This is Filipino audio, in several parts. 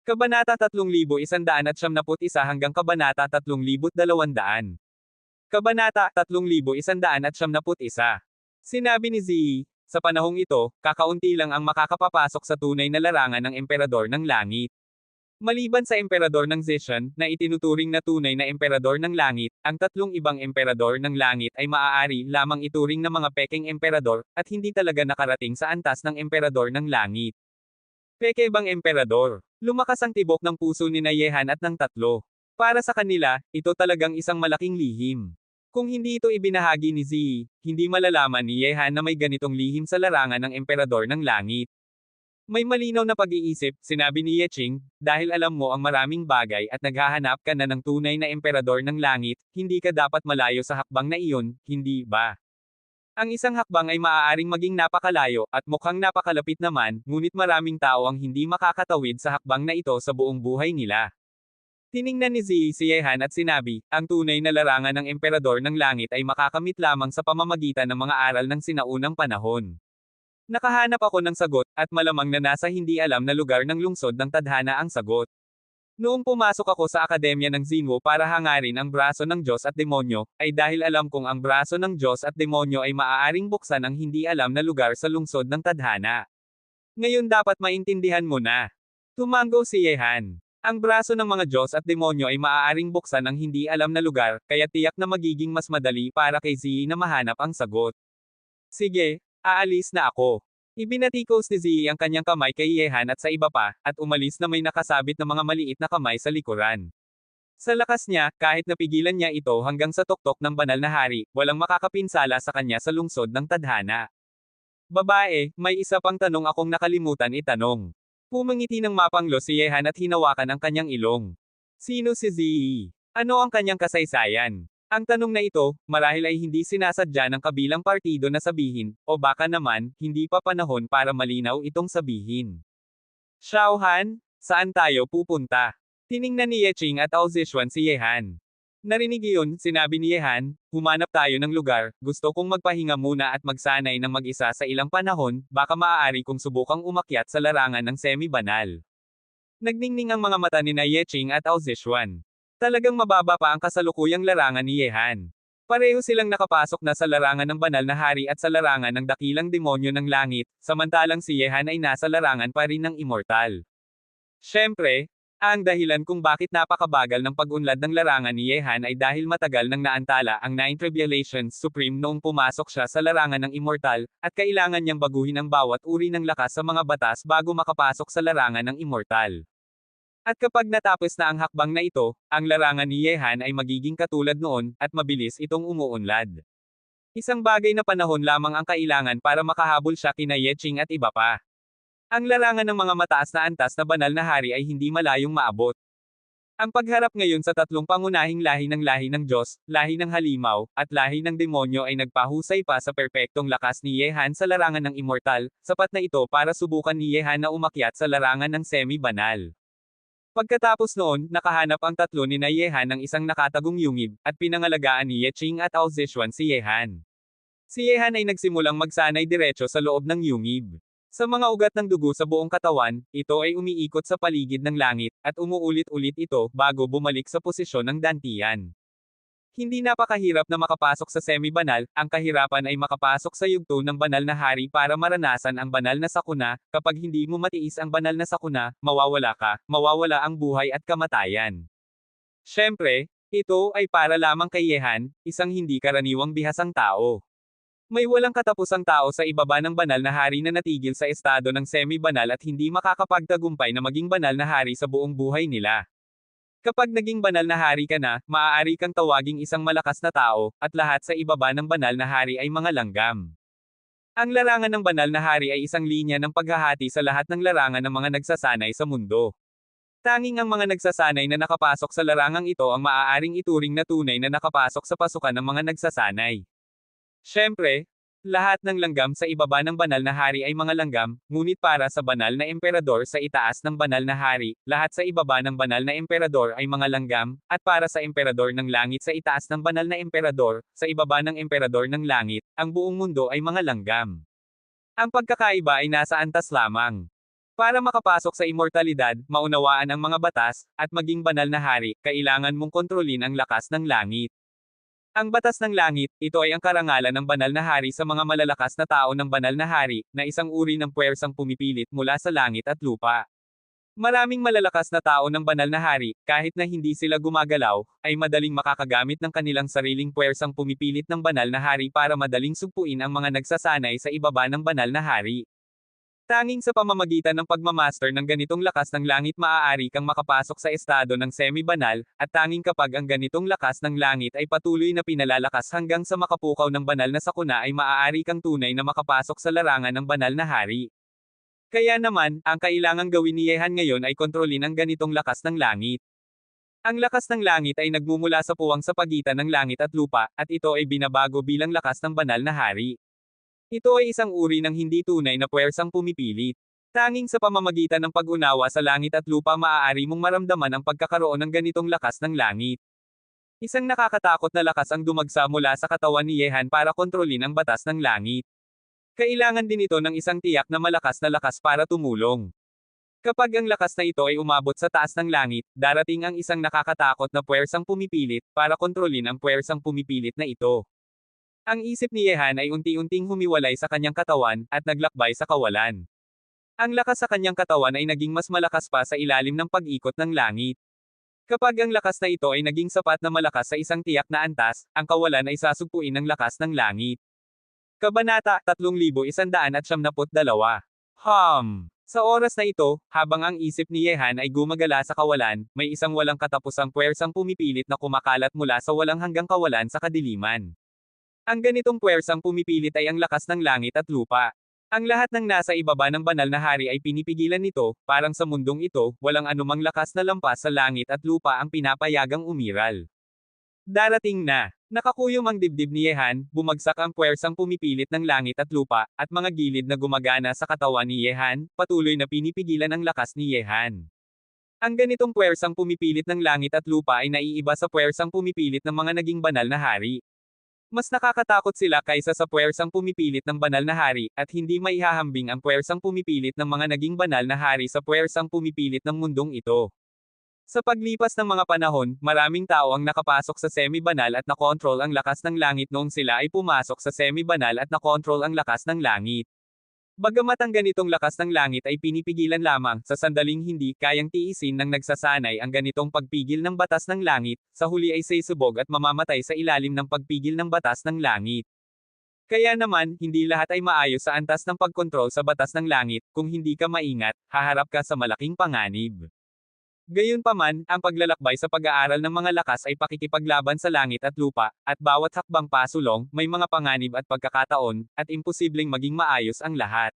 Kabanata 3191 hanggang Kabanata 3200. Kabanata 3191. Sinabi ni Zi, sa panahong ito, kakaunti lang ang makakapapasok sa tunay na larangan ng Emperador ng Langit. Maliban sa Emperador ng Zishan, na itinuturing na tunay na Emperador ng Langit, ang tatlong ibang Emperador ng Langit ay maaari lamang ituring na mga pekeng Emperador, at hindi talaga nakarating sa antas ng Emperador ng Langit. Peke bang Emperador? Lumakas ang tibok ng puso ni Yehan at ng tatlo. Para sa kanila, ito talagang isang malaking lihim. Kung hindi ito ibinahagi ni Zi, hindi malalaman ni Yehan na may ganitong lihim sa larangan ng Emperador ng Langit. May malinaw na pag-iisip, sinabi ni Yeqing, dahil alam mo ang maraming bagay at naghahanap ka na ng tunay na Emperador ng Langit, hindi ka dapat malayo sa hakbang na iyon, hindi ba? Ang isang hakbang ay maaaring maging napakalayo, at mukhang napakalapit naman, ngunit maraming tao ang hindi makakatawid sa hakbang na ito sa buong buhay nila. Tiningnan ni Zi si Yehan at sinabi, ang tunay na larangan ng Emperador ng Langit ay makakamit lamang sa pamamagitan ng mga aral ng sinaunang panahon. Nakahanap ako ng sagot, at malamang na nasa hindi alam na lugar ng lungsod ng tadhana ang sagot. Noong pumasok ako sa akademya ng Xinwu para hangarin ang braso ng Diyos at demonyo, ay dahil alam kong ang braso ng Diyos at demonyo ay maaaring buksan ang hindi alam na lugar sa lungsod ng tadhana. Ngayon dapat maintindihan mo na. Tumango si Yehan. Ang braso ng mga Diyos at demonyo ay maaaring buksan ang hindi alam na lugar, kaya tiyak na magiging mas madali para kay Zi na mahanap ang sagot. Sige, aalis na ako. Ibinatikos ni Zi ang kanyang kamay kay Yehan at sa iba pa, at umalis na may nakasabit na mga maliit na kamay sa likuran. Sa lakas niya, kahit napigilan niya ito hanggang sa tuktok ng banal na hari, walang makakapinsala sa kanya sa lungsod ng tadhana. Babae, may isa pang tanong akong nakalimutan itanong. Pumangiti ng mapanglo si Yehan at hinawakan ang kanyang ilong. Sino si Zi? Ano ang kanyang kasaysayan? Ang tanong na ito, marahil ay hindi sinasadya ng kabilang partido na sabihin, o baka naman, hindi pa panahon para malinaw itong sabihin. Xiaohan, saan tayo pupunta? Tiningnan ni Yeqing at Ao Zishuan si Yehan. Narinig iyon, sinabi ni Yehan, humanap tayo ng lugar, gusto kong magpahinga muna at magsanay ng mag-isa sa ilang panahon, baka maaari kong subukang umakyat sa larangan ng semi-banal. Nagningning ang mga mata ni Yeqing at Ao Zishuan. Talagang mababa pa ang kasalukuyang larangan ni Yehan. Pareho silang nakapasok na sa larangan ng banal na hari at sa larangan ng dakilang demonyo ng langit, samantalang si Yehan ay nasa larangan pa rin ng immortal. Siyempre, ang dahilan kung bakit napakabagal ng pag-unlad ng larangan ni Yehan ay dahil matagal nang naantala ang Nine Tribulations Supreme noong pumasok siya sa larangan ng immortal, at kailangan niyang baguhin ang bawat uri ng lakas sa mga batas bago makapasok sa larangan ng immortal. At kapag natapos na ang hakbang na ito, ang larangan ni Yehan ay magiging katulad noon, at mabilis itong umuunlad. Isang bagay na panahon lamang ang kailangan para makahabol siya kina Yeqing at iba pa. Ang larangan ng mga mataas na antas na banal na hari ay hindi malayong maabot. Ang pagharap ngayon sa tatlong pangunahing lahi ng Diyos, lahi ng halimaw, at lahi ng demonyo ay nagpahusay pa sa perpektong lakas ni Yehan sa larangan ng immortal, sapat na ito para subukan ni Yehan na umakyat sa larangan ng semi-banal. Pagkatapos noon, nakahanap ang tatlo ni Yehan ng isang nakatagong yungib, at pinangalagaan ni Yeqing at Ao Zishuan si Yehan. Si Yehan ay nagsimulang magsanay diretso sa loob ng yungib. Sa mga ugat ng dugo sa buong katawan, ito ay umiikot sa paligid ng langit, at umuulit-ulit ito bago bumalik sa posisyon ng dantian. Hindi napakahirap na makapasok sa semi-banal, ang kahirapan ay makapasok sa yugto ng banal na hari para maranasan ang banal na sakuna, kapag hindi mo matiis ang banal na sakuna, mawawala ka, mawawala ang buhay at kamatayan. Siyempre, ito ay para lamang kay Yehan, isang hindi karaniwang bihasang tao. May walang katapusang tao sa ibaba ng banal na hari na natigil sa estado ng semi-banal at hindi makakapagtagumpay na maging banal na hari sa buong buhay nila. Kapag naging banal na hari ka na, maaari kang tawaging isang malakas na tao, at lahat sa ibaba ng banal na hari ay mga langgam. Ang larangan ng banal na hari ay isang linya ng paghahati sa lahat ng larangan ng mga nagsasanay sa mundo. Tanging ang mga nagsasanay na nakapasok sa larangang ito ang maaaring ituring na tunay na nakapasok sa pasukan ng mga nagsasanay. Siyempre, lahat ng langgam sa ibaba ng banal na hari ay mga langgam, ngunit para sa banal na emperador sa itaas ng banal na hari, lahat sa ibaba ng banal na emperador ay mga langgam, at para sa emperador ng langit sa itaas ng banal na emperador, sa ibaba ng emperador ng langit, ang buong mundo ay mga langgam. Ang pagkakaiba ay nasa antas lamang. Para makapasok sa immortalidad, maunawaan ang mga batas, at maging banal na hari, kailangan mong kontrolin ang lakas ng langit. Ang batas ng langit, ito ay ang karangalan ng banal na hari sa mga malalakas na tao ng banal na hari, na isang uri ng puwersang pumipilit mula sa langit at lupa. Maraming malalakas na tao ng banal na hari, kahit na hindi sila gumagalaw, ay madaling makakagamit ng kanilang sariling puwersang pumipilit ng banal na hari para madaling sugpuin ang mga nagsasanay sa ibaba ng banal na hari. Tanging sa pamamagitan ng pagmamaster ng ganitong lakas ng langit maaari kang makapasok sa estado ng semi-banal, at tanging kapag ang ganitong lakas ng langit ay patuloy na pinalalakas hanggang sa makapukaw ng banal na sakuna ay maaari kang tunay na makapasok sa larangan ng banal na hari. Kaya naman, ang kailangang gawin ni Yehan ngayon ay kontrolin ang ganitong lakas ng langit. Ang lakas ng langit ay nagmumula sa puwang sa pagitan ng langit at lupa, at ito ay binabago bilang lakas ng banal na hari. Ito ay isang uri ng hindi tunay na puwersang pumipilit. Tanging sa pamamagitan ng pag-unawa sa langit at lupa maaari mong maramdaman ang pagkakaroon ng ganitong lakas ng langit. Isang nakakatakot na lakas ang dumagsa mula sa katawan ni Yehan para kontrolin ang batas ng langit. Kailangan din ito ng isang tiyak na malakas na lakas para tumulong. Kapag ang lakas na ito ay umabot sa taas ng langit, darating ang isang nakakatakot na puwersang pumipilit para kontrolin ang puwersang pumipilit na ito. Ang isip ni Yehan ay unti-unting humiwalay sa kanyang katawan, at naglakbay sa kawalan. Ang lakas sa kanyang katawan ay naging mas malakas pa sa ilalim ng pag-ikot ng langit. Kapag ang lakas na ito ay naging sapat na malakas sa isang tiyak na antas, ang kawalan ay sasugpuin ng lakas ng langit. Kabanata 3172. Sa oras na ito, habang ang isip ni Yehan ay gumagala sa kawalan, may isang walang katapusang puwersang pumipilit na kumakalat mula sa walang hanggang kawalan sa kadiliman. Ang ganitong puwersang pumipilit ay ang lakas ng langit at lupa. Ang lahat ng nasa ibaba ng banal na hari ay pinipigilan nito, parang sa mundong ito, walang anumang lakas na lampas sa langit at lupa ang pinapayagang umiral. Darating na. Nakakuyom ang dibdib ni Yehan, bumagsak ang puwersang pumipilit ng langit at lupa, at mga gilid na gumagana sa katawan ni Yehan, patuloy na pinipigilan ang lakas ni Yehan. Ang ganitong puwersang pumipilit ng langit at lupa ay naiiba sa puwersang pumipilit ng mga naging banal na hari. Mas nakakatakot sila kaysa sa puwersang pumipilit ng banal na hari, at hindi maihahambing ang puwersang pumipilit ng mga naging banal na hari sa puwersang pumipilit ng mundong ito. Sa paglipas ng mga panahon, maraming tao ang nakapasok sa semi-banal at nakontrol ang lakas ng langit noong sila ay pumasok sa semi-banal at nakontrol ang lakas ng langit. Bagamat ang ganitong lakas ng langit ay pinipigilan lamang, sa sandaling hindi kayang tiisin ng nagsasanay ang ganitong pagpigil ng batas ng langit, sa huli ay sisubog at mamamatay sa ilalim ng pagpigil ng batas ng langit. Kaya naman, hindi lahat ay maayos sa antas ng pagkontrol sa batas ng langit, kung hindi ka maingat, haharap ka sa malaking panganib. Gayunpaman, ang paglalakbay sa pag-aaral ng mga lakas ay pakikipaglaban sa langit at lupa, at bawat hakbang pasulong, may mga panganib at pagkakataon, at imposibleng maging maayos ang lahat.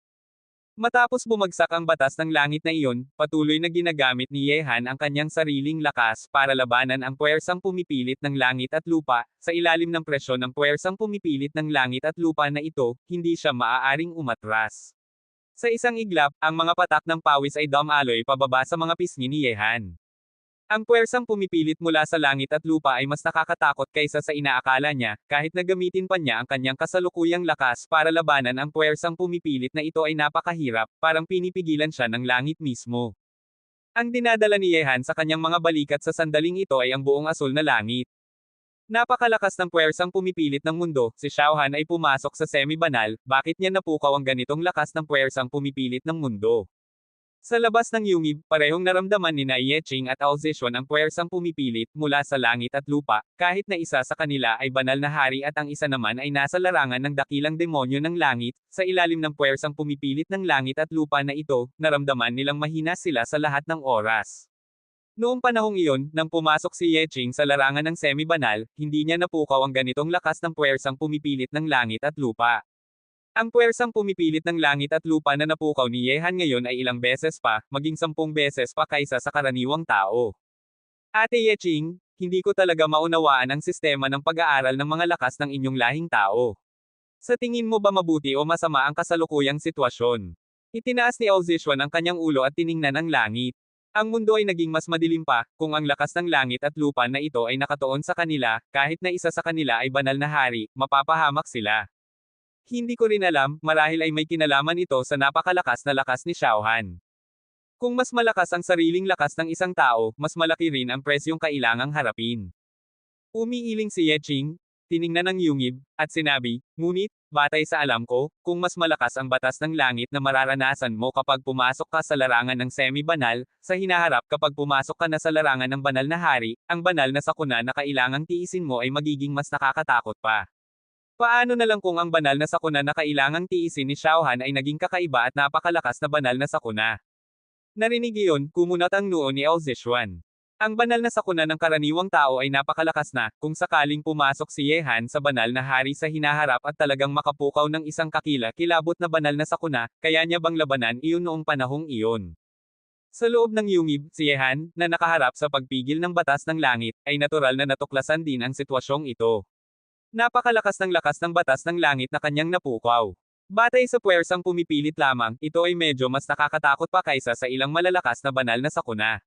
Matapos bumagsak ang batas ng langit na iyon, patuloy na ginagamit ni Yehan ang kanyang sariling lakas para labanan ang puwersang pumipilit ng langit at lupa, sa ilalim ng presyon ng puwersang pumipilit ng langit at lupa na ito, hindi siya maaaring umatras. Sa isang iglap, ang mga patak ng pawis ay dumaloy pababa sa mga pisngi ni Yehan. Ang puwersang pumipilit mula sa langit at lupa ay mas nakakatakot kaysa sa inaakala niya, kahit na gamitin pa niya ang kanyang kasalukuyang lakas para labanan ang puwersang pumipilit na ito ay napakahirap, parang pinipigilan siya ng langit mismo. Ang dinadala ni Yehan sa kanyang mga balikat sa sandaling ito ay ang buong asul na langit. Napakalakas ng puwersang pumipilit ng mundo, si Xiaohan ay pumasok sa semi-banal, bakit niya napukaw ang ganitong lakas ng puwersang pumipilit ng mundo? Sa labas ng yungib, parehong naramdaman ni Yeqing at Ao Zishuan ang puwersang pumipilit mula sa langit at lupa, kahit na isa sa kanila ay banal na hari at ang isa naman ay nasa larangan ng dakilang demonyo ng langit, sa ilalim ng puwersang pumipilit ng langit at lupa na ito, naramdaman nilang mahina sila sa lahat ng oras. Noong panahong iyon, nang pumasok si Yeqing sa larangan ng semi-banal, hindi niya napukaw ang ganitong lakas ng puwersang pumipilit ng langit at lupa. Ang puwersang pumipilit ng langit at lupa na napukaw ni Yehan ngayon ay ilang beses pa, maging 10 beses pa kaysa sa karaniwang tao. Ate Yeqing, hindi ko talaga maunawaan ang sistema ng pag-aaral ng mga lakas ng inyong lahing tao. Sa tingin mo ba mabuti o masama ang kasalukuyang sitwasyon? Itinaas ni Ao Zishuan ang kanyang ulo at tiningnan ang langit. Ang mundo ay naging mas madilim pa, kung ang lakas ng langit at lupa na ito ay nakatuon sa kanila, kahit na isa sa kanila ay banal na hari, mapapahamak sila. Hindi ko rin alam, marahil ay may kinalaman ito sa napakalakas na lakas ni Xiaohan. Kung mas malakas ang sariling lakas ng isang tao, mas malaki rin ang presyong kailangang harapin. Umiiling si Yeching, tiningnan ng yungib, at sinabi, ngunit, batay sa alam ko, kung mas malakas ang batas ng langit na mararanasan mo kapag pumasok ka sa larangan ng semi-banal, sa hinaharap kapag pumasok ka na sa larangan ng banal na hari, ang banal na sakuna na kailangang tiisin mo ay magiging mas nakakatakot pa. Paano na lang kung ang banal na sakuna na kailangang tiisin ni Xiaohan ay naging kakaiba at napakalakas na banal na sakuna? Narinig iyon, kumunat ang noo ni Ao Zishuan. Ang banal na sakuna ng karaniwang tao ay napakalakas na, kung sakaling pumasok si Yehan sa banal na hari sa hinaharap at talagang makapukaw ng isang kakila-kilabot na banal na sakuna, kaya niya bang labanan iyon noong panahong iyon? Sa loob ng yungib, si Yehan, na nakaharap sa pagpigil ng batas ng langit, ay natural na natuklasan din ang sitwasyong ito. Napakalakas ng lakas ng batas ng langit na kanyang napukaw. Batay sa puwersang pumipilit lamang, ito ay medyo mas nakakatakot pa kaysa sa ilang malalakas na banal na sakuna.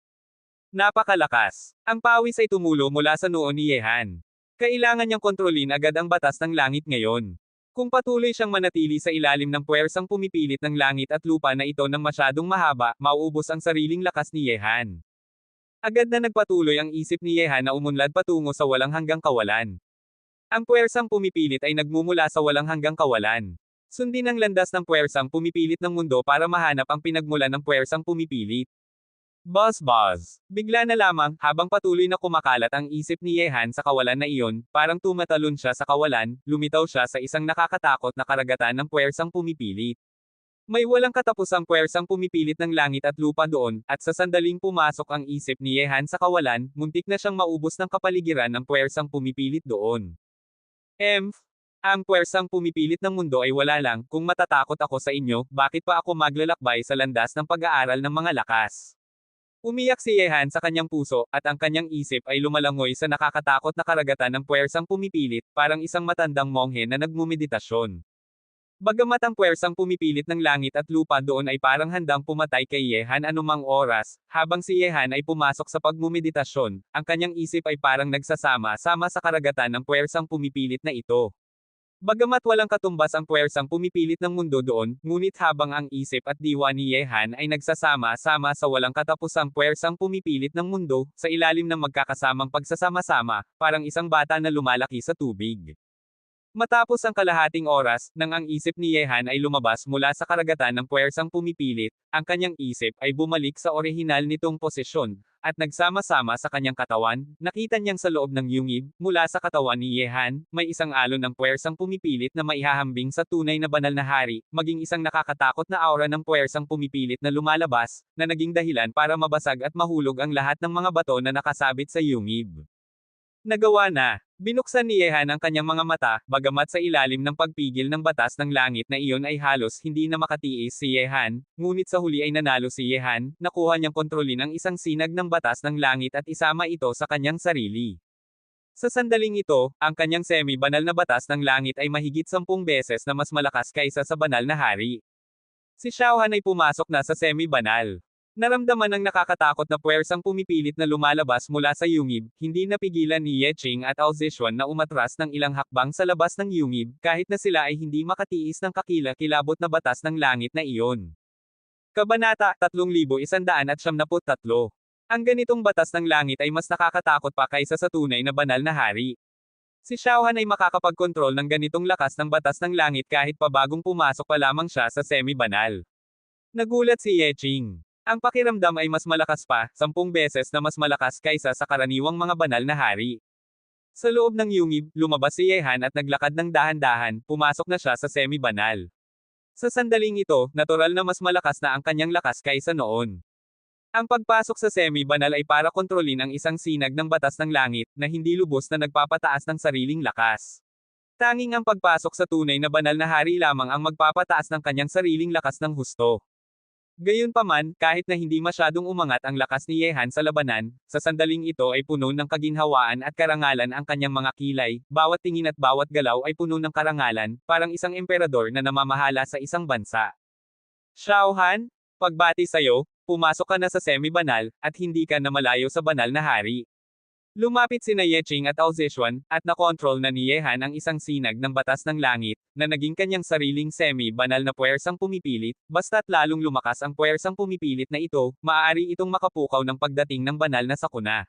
Napakalakas. Ang pawis ay tumulo mula sa noo ni Yehan. Kailangan niyang kontrolin agad ang batas ng langit ngayon. Kung patuloy siyang manatili sa ilalim ng puwersang pumipilit ng langit at lupa na ito ng masyadong mahaba, mauubos ang sariling lakas ni Yehan. Agad na nagpatuloy ang isip ni Yehan na umunlad patungo sa walang hanggang kawalan. Ang puwersang pumipilit ay nagmumula sa walang hanggang kawalan. Sundin ang landas ng puwersang pumipilit ng mundo para mahanap ang pinagmulan ng puwersang pumipilit. Buzz. Bigla na lamang, habang patuloy na kumakalat ang isip ni Yehan sa kawalan na iyon, parang tumatalon siya sa kawalan, lumitaw siya sa isang nakakatakot na karagatan ng puwersang pumipilit. May walang katapusang puwersang pumipilit ng langit at lupa doon, at sa sandaling pumasok ang isip ni Yehan sa kawalan, muntik na siyang maubos ng kapaligiran ng puwersang pumipilit doon. Ang puwersang pumipilit ng mundo ay wala lang, kung matatakot ako sa inyo, bakit pa ako maglalakbay sa landas ng pag-aaral ng mga lakas? Umiyak si Yehan sa kanyang puso, at ang kanyang isip ay lumalangoy sa nakakatakot na karagatan ng puwersang pumipilit, parang isang matandang monghe na nagmumeditasyon. Bagamat ang puwersang pumipilit ng langit at lupa doon ay parang handang pumatay kay Yehan anumang oras, habang si Yehan ay pumasok sa pagmumeditasyon, ang kanyang isip ay parang nagsasama-sama sa karagatan ng puwersang pumipilit na ito. Bagamat walang katumbas ang puwersang pumipilit ng mundo doon, ngunit habang ang isip at diwa ni Yehan ay nagsasama-sama sa walang katapusang puwersang pumipilit ng mundo, sa ilalim ng magkakasamang pagsasama-sama, parang isang bata na lumalaki sa tubig. Matapos ang kalahating oras, nang ang isip ni Yehan ay lumabas mula sa karagatan ng puwersang pumipilit, ang kanyang isip ay bumalik sa orihinal nitong posisyon, at nagsama-sama sa kanyang katawan, nakita niyang sa loob ng yungib, mula sa katawan ni Yehan, may isang alon ng puwersang pumipilit na maihahambing sa tunay na banal na hari, maging isang nakakatakot na aura ng puwersang pumipilit na lumalabas, na naging dahilan para mabasag at mahulog ang lahat ng mga bato na nakasabit sa yungib. Nagawa na. Binuksan ni Yehan ang kanyang mga mata, bagamat sa ilalim ng pagpigil ng batas ng langit na iyon ay halos hindi na makatiis si Yehan, ngunit sa huli ay nanalo si Yehan, nakuha niyang kontrolin ang isang sinag ng batas ng langit at isama ito sa kanyang sarili. Sa sandaling ito, ang kanyang semi-banal na batas ng langit ay mahigit 10 beses na mas malakas kaysa sa banal na hari. Si Xiaohan ay pumasok na sa semi-banal. Naramdaman ng nakakatakot na puwersang pumipilit na lumalabas mula sa yungib, hindi napigilan ni Yeching at Ao Zishuan na umatras ng ilang hakbang sa labas ng yungib, kahit na sila ay hindi makatiis ng kakila-kilabot na batas ng langit na iyon. Kabanata 3173. Ang ganitong batas ng langit ay mas nakakatakot pa kaysa sa tunay na banal na hari. Si Xiaohan ay makakapagkontrol ng ganitong lakas ng batas ng langit kahit pa bagong pumasok pa lamang siya sa semi-banal. Nagulat si Yeching. Ang pakiramdam ay mas malakas pa, 10 beses na mas malakas kaysa sa karaniwang mga banal na hari. Sa loob ng yungib, lumabas si Yehan at naglakad ng dahan-dahan, pumasok na siya sa semi-banal. Sa sandaling ito, natural na mas malakas na ang kanyang lakas kaysa noon. Ang pagpasok sa semi-banal ay para kontrolin ang isang sinag ng batas ng langit, na hindi lubos na nagpapataas ng sariling lakas. Tanging ang pagpasok sa tunay na banal na hari lamang ang magpapataas ng kanyang sariling lakas ng husto. Gayunpaman, kahit na hindi masyadong umangat ang lakas ni Yehan sa labanan, sa sandaling ito ay puno ng kaginhawaan at karangalan ang kanyang mga kilay, bawat tingin at bawat galaw ay puno ng karangalan, parang isang emperador na namamahala sa isang bansa. Xiaohan, pagbati sa'yo, pumasok ka na sa semi-banal, at hindi ka na malayo sa banal na hari. Lumapit sina Yeching at Aozishuan, at nakontrol na ni Yehan ang isang sinag ng batas ng langit, na naging kanyang sariling semi-banal na puwersang pumipilit, basta't lalong lumakas ang puwersang pumipilit na ito, maaari itong makapukaw ng pagdating ng banal na sakuna.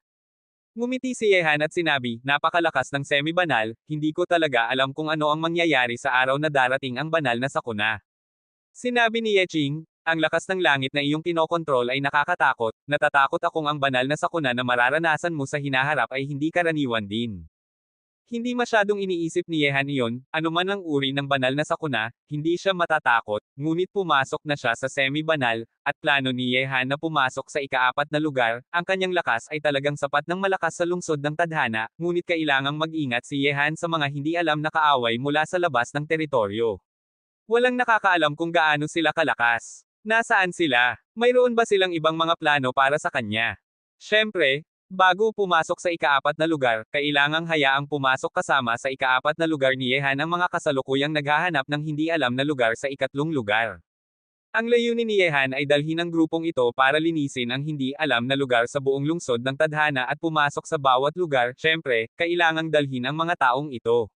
Ngumiti si Yehan at sinabi, napakalakas ng semi-banal, hindi ko talaga alam kung ano ang mangyayari sa araw na darating ang banal na sakuna. Sinabi ni Yeching, ang lakas ng langit na iyong kinokontrol ay nakakatakot, natatakot akong ang banal na sakuna na mararanasan mo sa hinaharap ay hindi karaniwan din. Hindi masyadong iniisip ni Yehan iyon, anuman ang uri ng banal na sakuna, hindi siya matatakot, ngunit pumasok na siya sa semi-banal, at plano ni Yehan na pumasok sa ikaapat na lugar, ang kanyang lakas ay talagang sapat ng malakas sa lungsod ng tadhana, ngunit kailangang mag-ingat si Yehan sa mga hindi alam na kaaway mula sa labas ng teritoryo. Walang nakakaalam kung gaano sila kalakas. Nasaan sila? Mayroon ba silang ibang mga plano para sa kanya? Siyempre, bago pumasok sa ikaapat na lugar, kailangang hayaang pumasok kasama sa ikaapat na lugar ni Yehan ang mga kasalukuyang naghahanap ng hindi alam na lugar sa ikatlong lugar. Ang layunin ni Yehan ay dalhin ang grupong ito para linisin ang hindi alam na lugar sa buong lungsod ng tadhana at pumasok sa bawat lugar, siyempre, kailangang dalhin ang mga taong ito.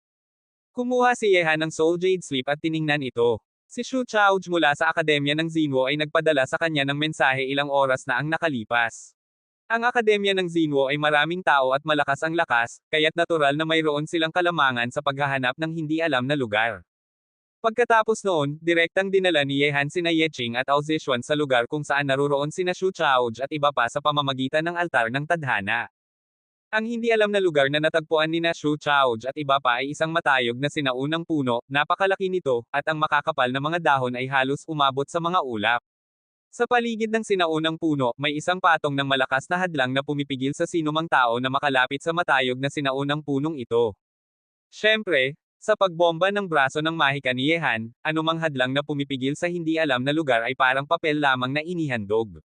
Kumuha si Yehan ng Soul Jade Sleep at tiningnan ito. Si Shu Chaoj mula sa Akademya ng Xinwo ay nagpadala sa kanya ng mensahe ilang oras na ang nakalipas. Ang Akademya ng Xinwo ay maraming tao at malakas ang lakas, kaya't natural na mayroon silang kalamangan sa paghahanap ng hindi alam na lugar. Pagkatapos noon, direktang dinala ni Yehan sina Yeching at Aozishuan sa lugar kung saan naruroon sina Shu Chaoj at iba pa sa pamamagitan ng altar ng tadhana. Ang hindi alam na lugar na natagpuan ni Shu Chaoj at iba pa ay isang matayog na sinaunang puno, napakalaki nito, at ang makakapal na mga dahon ay halos umabot sa mga ulap. Sa paligid ng sinaunang puno, may isang patong ng malakas na hadlang na pumipigil sa sinumang tao na makalapit sa matayog na sinaunang punong ito. Siyempre, sa pagbomba ng braso ng mahika ni Yehan, anumang hadlang na pumipigil sa hindi alam na lugar ay parang papel lamang na inihandog.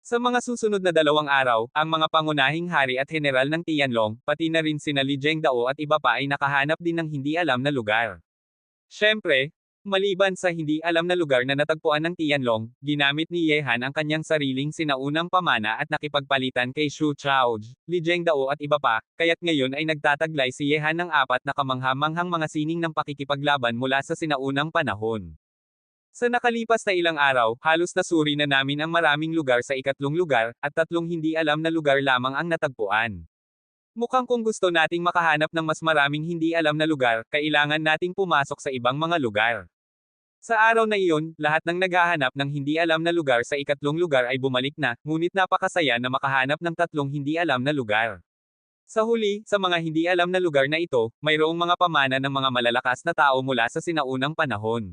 Sa mga susunod na 2 araw, ang mga pangunahing hari at general ng Tianlong, pati na rin sina Li Zhengdao at iba pa ay nakahanap din ng hindi alam na lugar. Siyempre, maliban sa hindi alam na lugar na natagpuan ng Tianlong, ginamit ni Yehan ang kanyang sariling sinaunang pamana at nakipagpalitan kay Shu Chaoj, Li Zhengdao at iba pa, kaya't ngayon ay nagtataglay si Yehan ng 4 na kamangha-manghang mga sining ng pakikipaglaban mula sa sinaunang panahon. Sa nakalipas na ilang araw, halos nasuri na namin ang maraming lugar sa ikatlong lugar, at 3 hindi alam na lugar lamang ang natagpuan. Mukhang kung gusto nating makahanap ng mas maraming hindi alam na lugar, kailangan nating pumasok sa ibang mga lugar. Sa araw na iyon, lahat ng naghahanap ng hindi alam na lugar sa ikatlong lugar ay bumalik na, ngunit napakasaya na makahanap ng 3 hindi alam na lugar. Sa huli, sa mga hindi alam na lugar na ito, mayroong mga pamana ng mga malalakas na tao mula sa sinaunang panahon.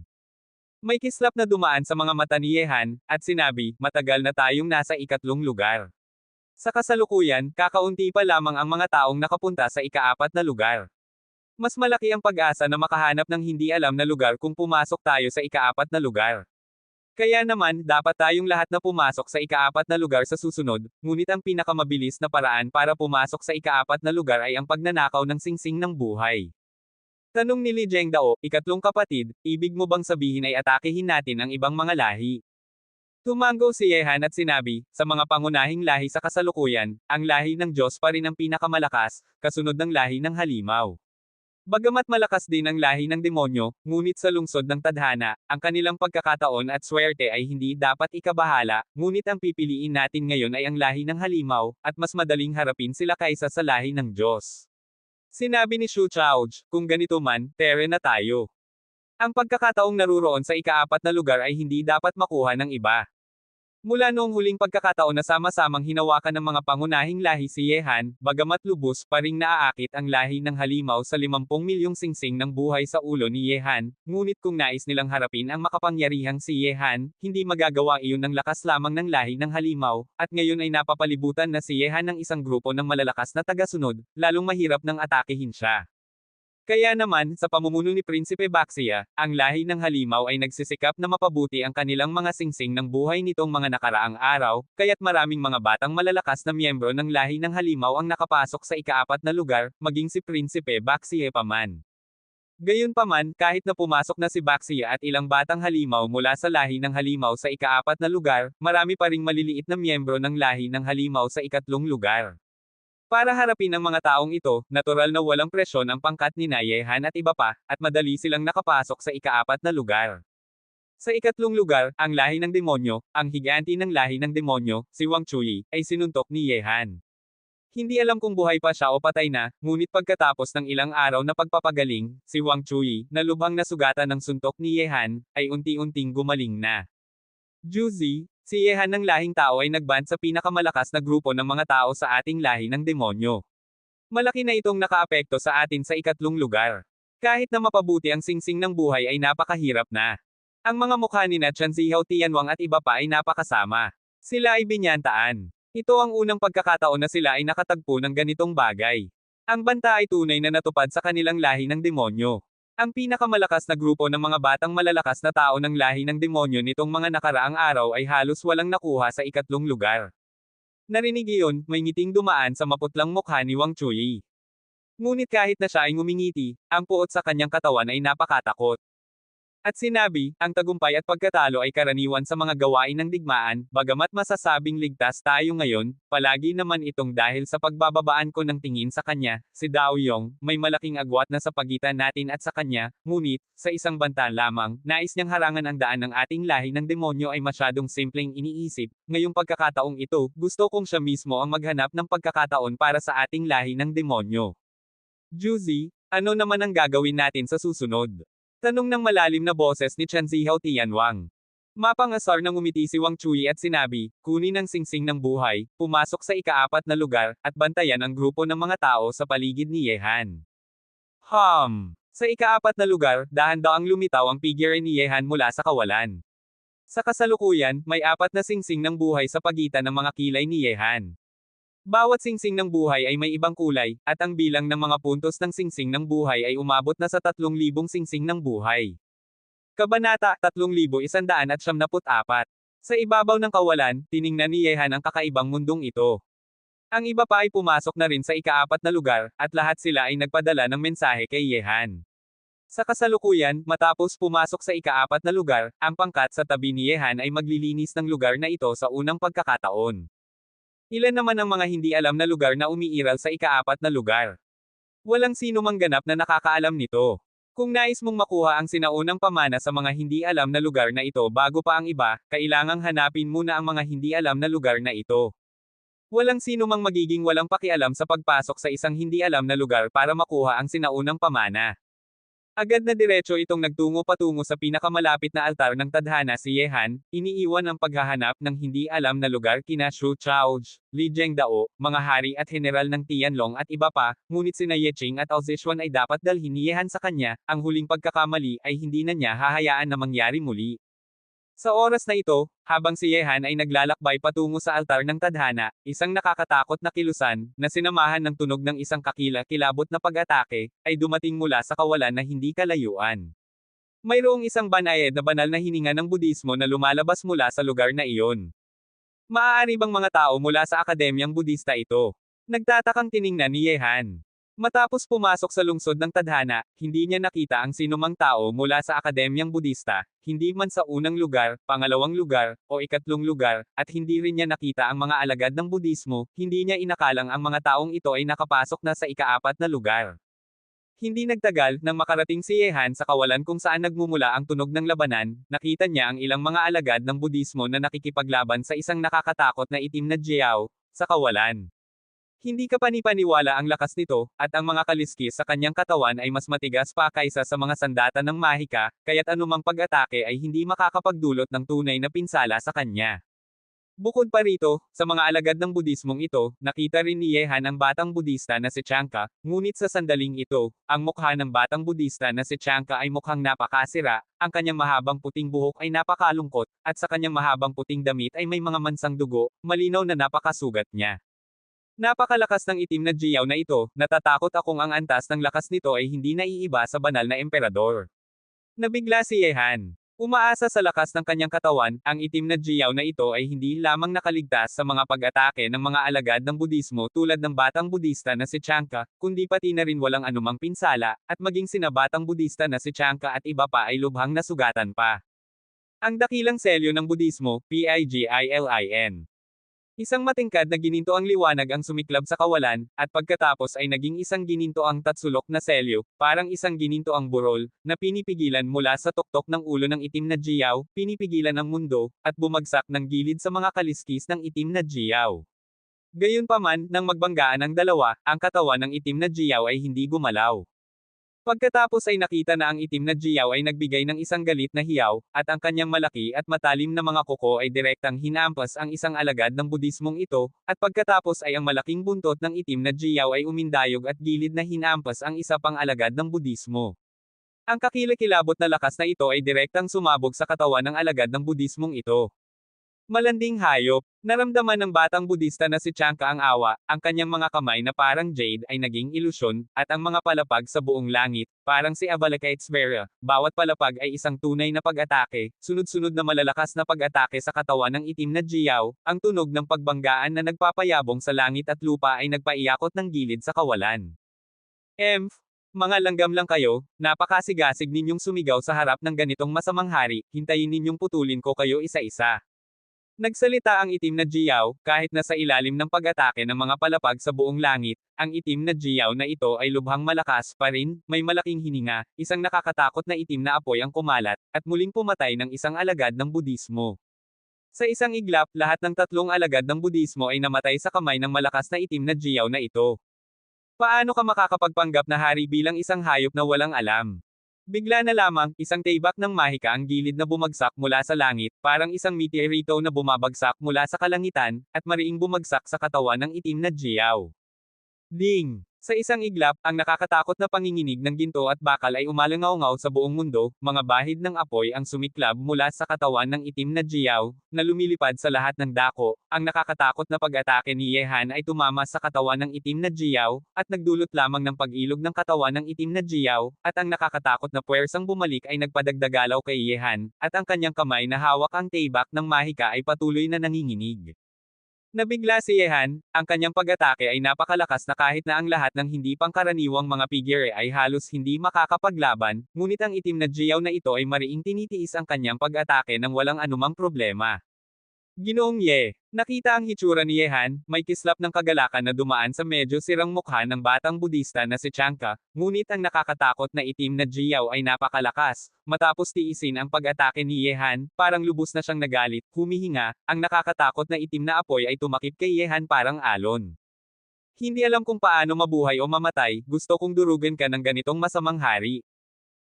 May kislap na dumaan sa mga mata ni Yehan, at sinabi, matagal na tayong nasa ikatlong lugar. Sa kasalukuyan, kakaunti pa lamang ang mga taong nakapunta sa ikaapat na lugar. Mas malaki ang pag-asa na makahanap ng hindi alam na lugar kung pumasok tayo sa ikaapat na lugar. Kaya naman, dapat tayong lahat na pumasok sa ikaapat na lugar sa susunod, ngunit ang pinakamabilis na paraan para pumasok sa ikaapat na lugar ay ang pagnanakaw ng singsing ng buhay. Tanong ni Li Zhengdao, ikatlong kapatid, ibig mo bang sabihin ay atakehin natin ang ibang mga lahi? Tumango si Yehan at sinabi, sa mga pangunahing lahi sa kasalukuyan, ang lahi ng Diyos pa rin ang pinakamalakas, kasunod ng lahi ng halimaw. Bagamat malakas din ang lahi ng demonyo, ngunit sa lungsod ng tadhana, ang kanilang pagkakataon at swerte ay hindi dapat ikabahala, ngunit ang pipiliin natin ngayon ay ang lahi ng halimaw, at mas madaling harapin sila kaysa sa lahi ng Diyos. Sinabi ni Shu Chaoj, kung ganito man, tere na tayo. Ang pagkakataong naruroon sa ikaapat na lugar ay hindi dapat makuha ng iba. Mula noong huling pagkakataon na sama-samang hinawakan ng mga pangunahing lahi si Yehan, bagamat lubos pa ring naaakit ang lahi ng halimaw sa 50 milyong singsing ng buhay sa ulo ni Yehan, ngunit kung nais nilang harapin ang makapangyarihang si Yehan, hindi magagawa iyon ng lakas lamang ng lahi ng halimaw, at ngayon ay napapalibutan na si Yehan ng isang grupo ng malalakas na tagasunod, lalong mahirap nang atakehin siya. Kaya naman, sa pamumuno ni Prinsipe Baxia, ang lahi ng halimaw ay nagsisikap na mapabuti ang kanilang mga singsing ng buhay nitong mga nakaraang araw, kaya't maraming mga batang malalakas na miyembro ng lahi ng halimaw ang nakapasok sa ikaapat na lugar, maging si Prinsipe Baxia pa man. Gayunpaman, kahit na pumasok na si Baxia at ilang batang halimaw mula sa lahi ng halimaw sa ikaapat na lugar, marami pa ring maliliit na miyembro ng lahi ng halimaw sa ikatlong lugar. Para harapin ang mga taong ito, natural na walang presyon ang pangkat ni Yehan at iba pa, at madali silang nakapasok sa ika-4 na lugar. Sa ikatlong lugar, ang lahi ng demonyo, ang higanti ng lahi ng demonyo, si Wang Chui, ay sinuntok ni Yehan. Hindi alam kung buhay pa siya o patay na, ngunit pagkatapos ng ilang araw na pagpapagaling, si Wang Chui, na lubhang nasugatan ng suntok ni Yehan, ay unti-unting gumaling na. Juzi, si Yehan ng lahing tao ay nagban sa pinakamalakas na grupo ng mga tao sa ating lahi ng demonyo. Malaki na itong nakaapekto sa atin sa ikatlong lugar. Kahit na mapabuti ang singsing ng buhay ay napakahirap na. Ang mga mukha ni Chen Zihao Tianwang at iba pa ay napakasama. Sila ay binyantaan. Ito ang unang pagkakataon na sila ay nakatagpo ng ganitong bagay. Ang banta ay tunay na natupad sa kanilang lahi ng demonyo. Ang pinakamalakas na grupo ng mga batang malalakas na tao ng lahi ng demonyo nitong mga nakaraang araw ay halos walang nakuha sa ikatlong lugar. Narinig iyon, may ngiting dumaan sa maputlang mukha ni Wang Chui. Ngunit kahit na siya ay ngumingiti, ang puot sa kanyang katawan ay napakatakot. At sinabi, ang tagumpay at pagkatalo ay karaniwan sa mga gawain ng digmaan, bagamat masasabing ligtas tayo ngayon, palagi naman itong dahil sa pagbababaan ko ng tingin sa kanya, si Dao Yong, may malaking agwat na sa pagitan natin at sa kanya, ngunit, sa isang banta lamang, nais niyang harangan ang daan ng ating lahi ng demonyo ay masyadong simpleng iniisip, ngayong pagkakataong ito, gusto kong siya mismo ang maghanap ng pagkakataon para sa ating lahi ng demonyo. Juzi, ano naman ang gagawin natin sa susunod? Tanong ng malalim na boses ni Chen Zihao Tianwang. Mapangasar nang umiti si Wang Chui at sinabi, kunin ang singsing ng buhay, pumasok sa ika-4 na lugar, at bantayan ang grupo ng mga tao sa paligid ni Yehan. Sa ika-4 na lugar, dahan-daang lumitaw ang figure ni Yehan mula sa kawalan. Sa kasalukuyan, may 4 na singsing ng buhay sa pagitan ng mga kilay ni Yehan. Bawat singsing ng buhay ay may ibang kulay, at ang bilang ng mga puntos ng singsing ng buhay ay umabot na sa 3,000 singsing ng buhay. Kabanata 3,174. Sa ibabaw ng kawalan, tiningnan ni Yehan ang kakaibang mundong ito. Ang iba pa ay pumasok na rin sa ika-4 na lugar, at lahat sila ay nagpadala ng mensahe kay Yehan. Sa kasalukuyan, matapos pumasok sa ika-4 na lugar, ang pangkat sa tabi ni Yehan ay maglilinis ng lugar na ito sa unang pagkakataon. Ilan naman ang mga hindi alam na lugar na umiiral sa ika-4 na lugar? Walang sino mang ganap na nakakaalam nito. Kung nais mong makuha ang sinaunang pamana sa mga hindi alam na lugar na ito bago pa ang iba, kailangang hanapin muna ang mga hindi alam na lugar na ito. Walang sino mang magiging walang pakialam sa pagpasok sa isang hindi alam na lugar para makuha ang sinaunang pamana. Agad na diretso itong nagtungo patungo sa pinakamalapit na altar ng tadhana si Yehan, iniiwan ang paghahanap ng hindi alam na lugar kina Shu Chaoj, Li Zhengdao, mga hari at general ng Tianlong at iba pa, ngunit sina Ye Qing at Ao Zishuan ay dapat dalhin ni Yehan sa kanya, ang huling pagkakamali ay hindi na niya hahayaan na mangyari muli. Sa oras na ito, habang si Yehan ay naglalakbay patungo sa altar ng tadhana, isang nakakatakot na kilusan, na sinamahan ng tunog ng isang kakila-kilabot na pag-atake, ay dumating mula sa kawalan na hindi kalayuan. Mayroong isang banayad na banal na hininga ng Budismo na lumalabas mula sa lugar na iyon. Maaari bang mga tao mula sa akademyang Budista ito? Nagtatakang tiningnan ni Yehan. Matapos pumasok sa lungsod ng tadhana, hindi niya nakita ang sinumang tao mula sa akademyang Budista, hindi man sa unang lugar, pangalawang lugar, o ikatlong lugar, at hindi rin niya nakita ang mga alagad ng Budismo, hindi niya inakalang ang mga taong ito ay nakapasok na sa ika-4 na lugar. Hindi nagtagal, nang makarating si Yehan sa kawalan kung saan nagmumula ang tunog ng labanan, nakita niya ang ilang mga alagad ng Budismo na nakikipaglaban sa isang nakakatakot na itim na Jiao, sa kawalan. Hindi kapanipaniwala ang lakas nito, at ang mga kaliskis sa kanyang katawan ay mas matigas pa kaysa sa mga sandata ng mahika, kaya't anumang pag-atake ay hindi makakapagdulot ng tunay na pinsala sa kanya. Bukod pa rito, sa mga alagad ng Budismong ito, nakita rin ni Yehan ang batang Budista na si Chanka, ngunit sa sandaling ito, ang mukha ng batang Budista na si Chanka ay mukhang napakasira, ang kanyang mahabang puting buhok ay napakalungkot, at sa kanyang mahabang puting damit ay may mga mansang dugo, malinaw na napakasugat niya. Napakalakas ng itim na Jiao na ito, natatakot akong ang antas ng lakas nito ay hindi naiiba sa banal na emperador. Nabigla si Yehan. Umaasa sa lakas ng kanyang katawan, ang itim na Jiao na ito ay hindi lamang nakaligtas sa mga pag-atake ng mga alagad ng Budismo tulad ng batang Budista na si Chanka, kundi pati na rin walang anumang pinsala, at maging sina batang Budista na si Chanka at iba pa ay lubhang nasugatan pa. Ang dakilang selyo ng Budismo, PIGILIN. Isang matingkad na gininto ang liwanag ang sumiklab sa kawalan, at pagkatapos ay naging isang gininto ang tatsulok na selyo, parang isang gininto ang burol, na pinipigilan mula sa tuktok ng ulo ng itim na Jiao, pinipigilan ang mundo, at bumagsak ng gilid sa mga kaliskis ng itim na Jiao. Gayunpaman, nang magbanggaan ang dalawa, ang katawan ng itim na Jiao ay hindi gumalaw. Pagkatapos ay nakita na ang itim na Jiao ay nagbigay ng isang galit na hiyaw, at ang kanyang malaki at matalim na mga kuko ay direktang hinampas ang isang alagad ng budismong ito, at pagkatapos ay ang malaking buntot ng itim na Jiao ay umindayog at gilid na hinampas ang isa pang alagad ng budismo. Ang kakilakilabot na lakas na ito ay direktang sumabog sa katawan ng alagad ng budismong ito. Malanding hayop, naramdaman ng batang Budista na si Chanka ang awa, ang kanyang mga kamay na parang jade ay naging ilusyon, at ang mga palapag sa buong langit, parang si Avalokitesvara, bawat palapag ay isang tunay na pag-atake, sunod-sunod na malalakas na pag-atake sa katawan ng itim na Jiao, ang tunog ng pagbanggaan na nagpapayabong sa langit at lupa ay nagpaiyakot ng gilid sa kawalan. Mga langgam lang kayo, napakasigasig ninyong sumigaw sa harap ng ganitong masamang hari, hintayin ninyong putulin ko kayo isa-isa. Nagsalita ang itim na Jiao, kahit na sa ilalim ng pag-atake ng mga palapag sa buong langit, ang itim na Jiao na ito ay lubhang malakas pa rin, may malaking hininga, isang nakakatakot na itim na apoy ang kumalat, at muling pumatay ng isang alagad ng budismo. Sa isang iglap, lahat ng tatlong alagad ng budismo ay namatay sa kamay ng malakas na itim na Jiao na ito. Paano ka makakapagpanggap na hari bilang isang hayop na walang alam? Bigla na lamang, isang tibak ng mahika ang gilid na bumagsak mula sa langit, parang isang meteorito na bumabagsak mula sa kalangitan, at mariing bumagsak sa katawan ng itim na Jiao. Ding! Sa isang iglap, ang nakakatakot na panginginig ng ginto at bakal ay umalangaw-ngaw sa buong mundo, mga bahid ng apoy ang sumiklab mula sa katawan ng itim na Jiao, na lumilipad sa lahat ng dako. Ang nakakatakot na pag-atake ni Yehan ay tumama sa katawan ng itim na Jiao, at nagdulot lamang ng pag-ilog ng katawan ng itim na Jiao, at ang nakakatakot na puwersang bumalik ay nagpadagdagalaw kay Yehan, at ang kanyang kamay na hawak ang tibak ng mahika ay patuloy na nanginginig. Nabigla si Yehan, ang kanyang pag-atake ay napakalakas na kahit na ang lahat ng hindi pangkaraniwang mga figure ay halos hindi makakapaglaban, ngunit ang itim na Jiao na ito ay mariing tinitiis ang kanyang pag-atake nang walang anumang problema. Ginoong Ye, nakita ang hitsura ni Yehan, may kislap ng kagalakan na dumaan sa medyo sirang mukha ng batang Budista na si Chanka, ngunit ang nakakatakot na itim na Jiao ay napakalakas. Matapos tiisin ang pag-atake ni Yehan, parang lubos na siyang nagalit, humihinga, ang nakakatakot na itim na apoy ay tumakip kay Yehan parang alon. Hindi alam kung paano mabuhay o mamatay, gusto kong durugan ka ng ganitong masamang hari.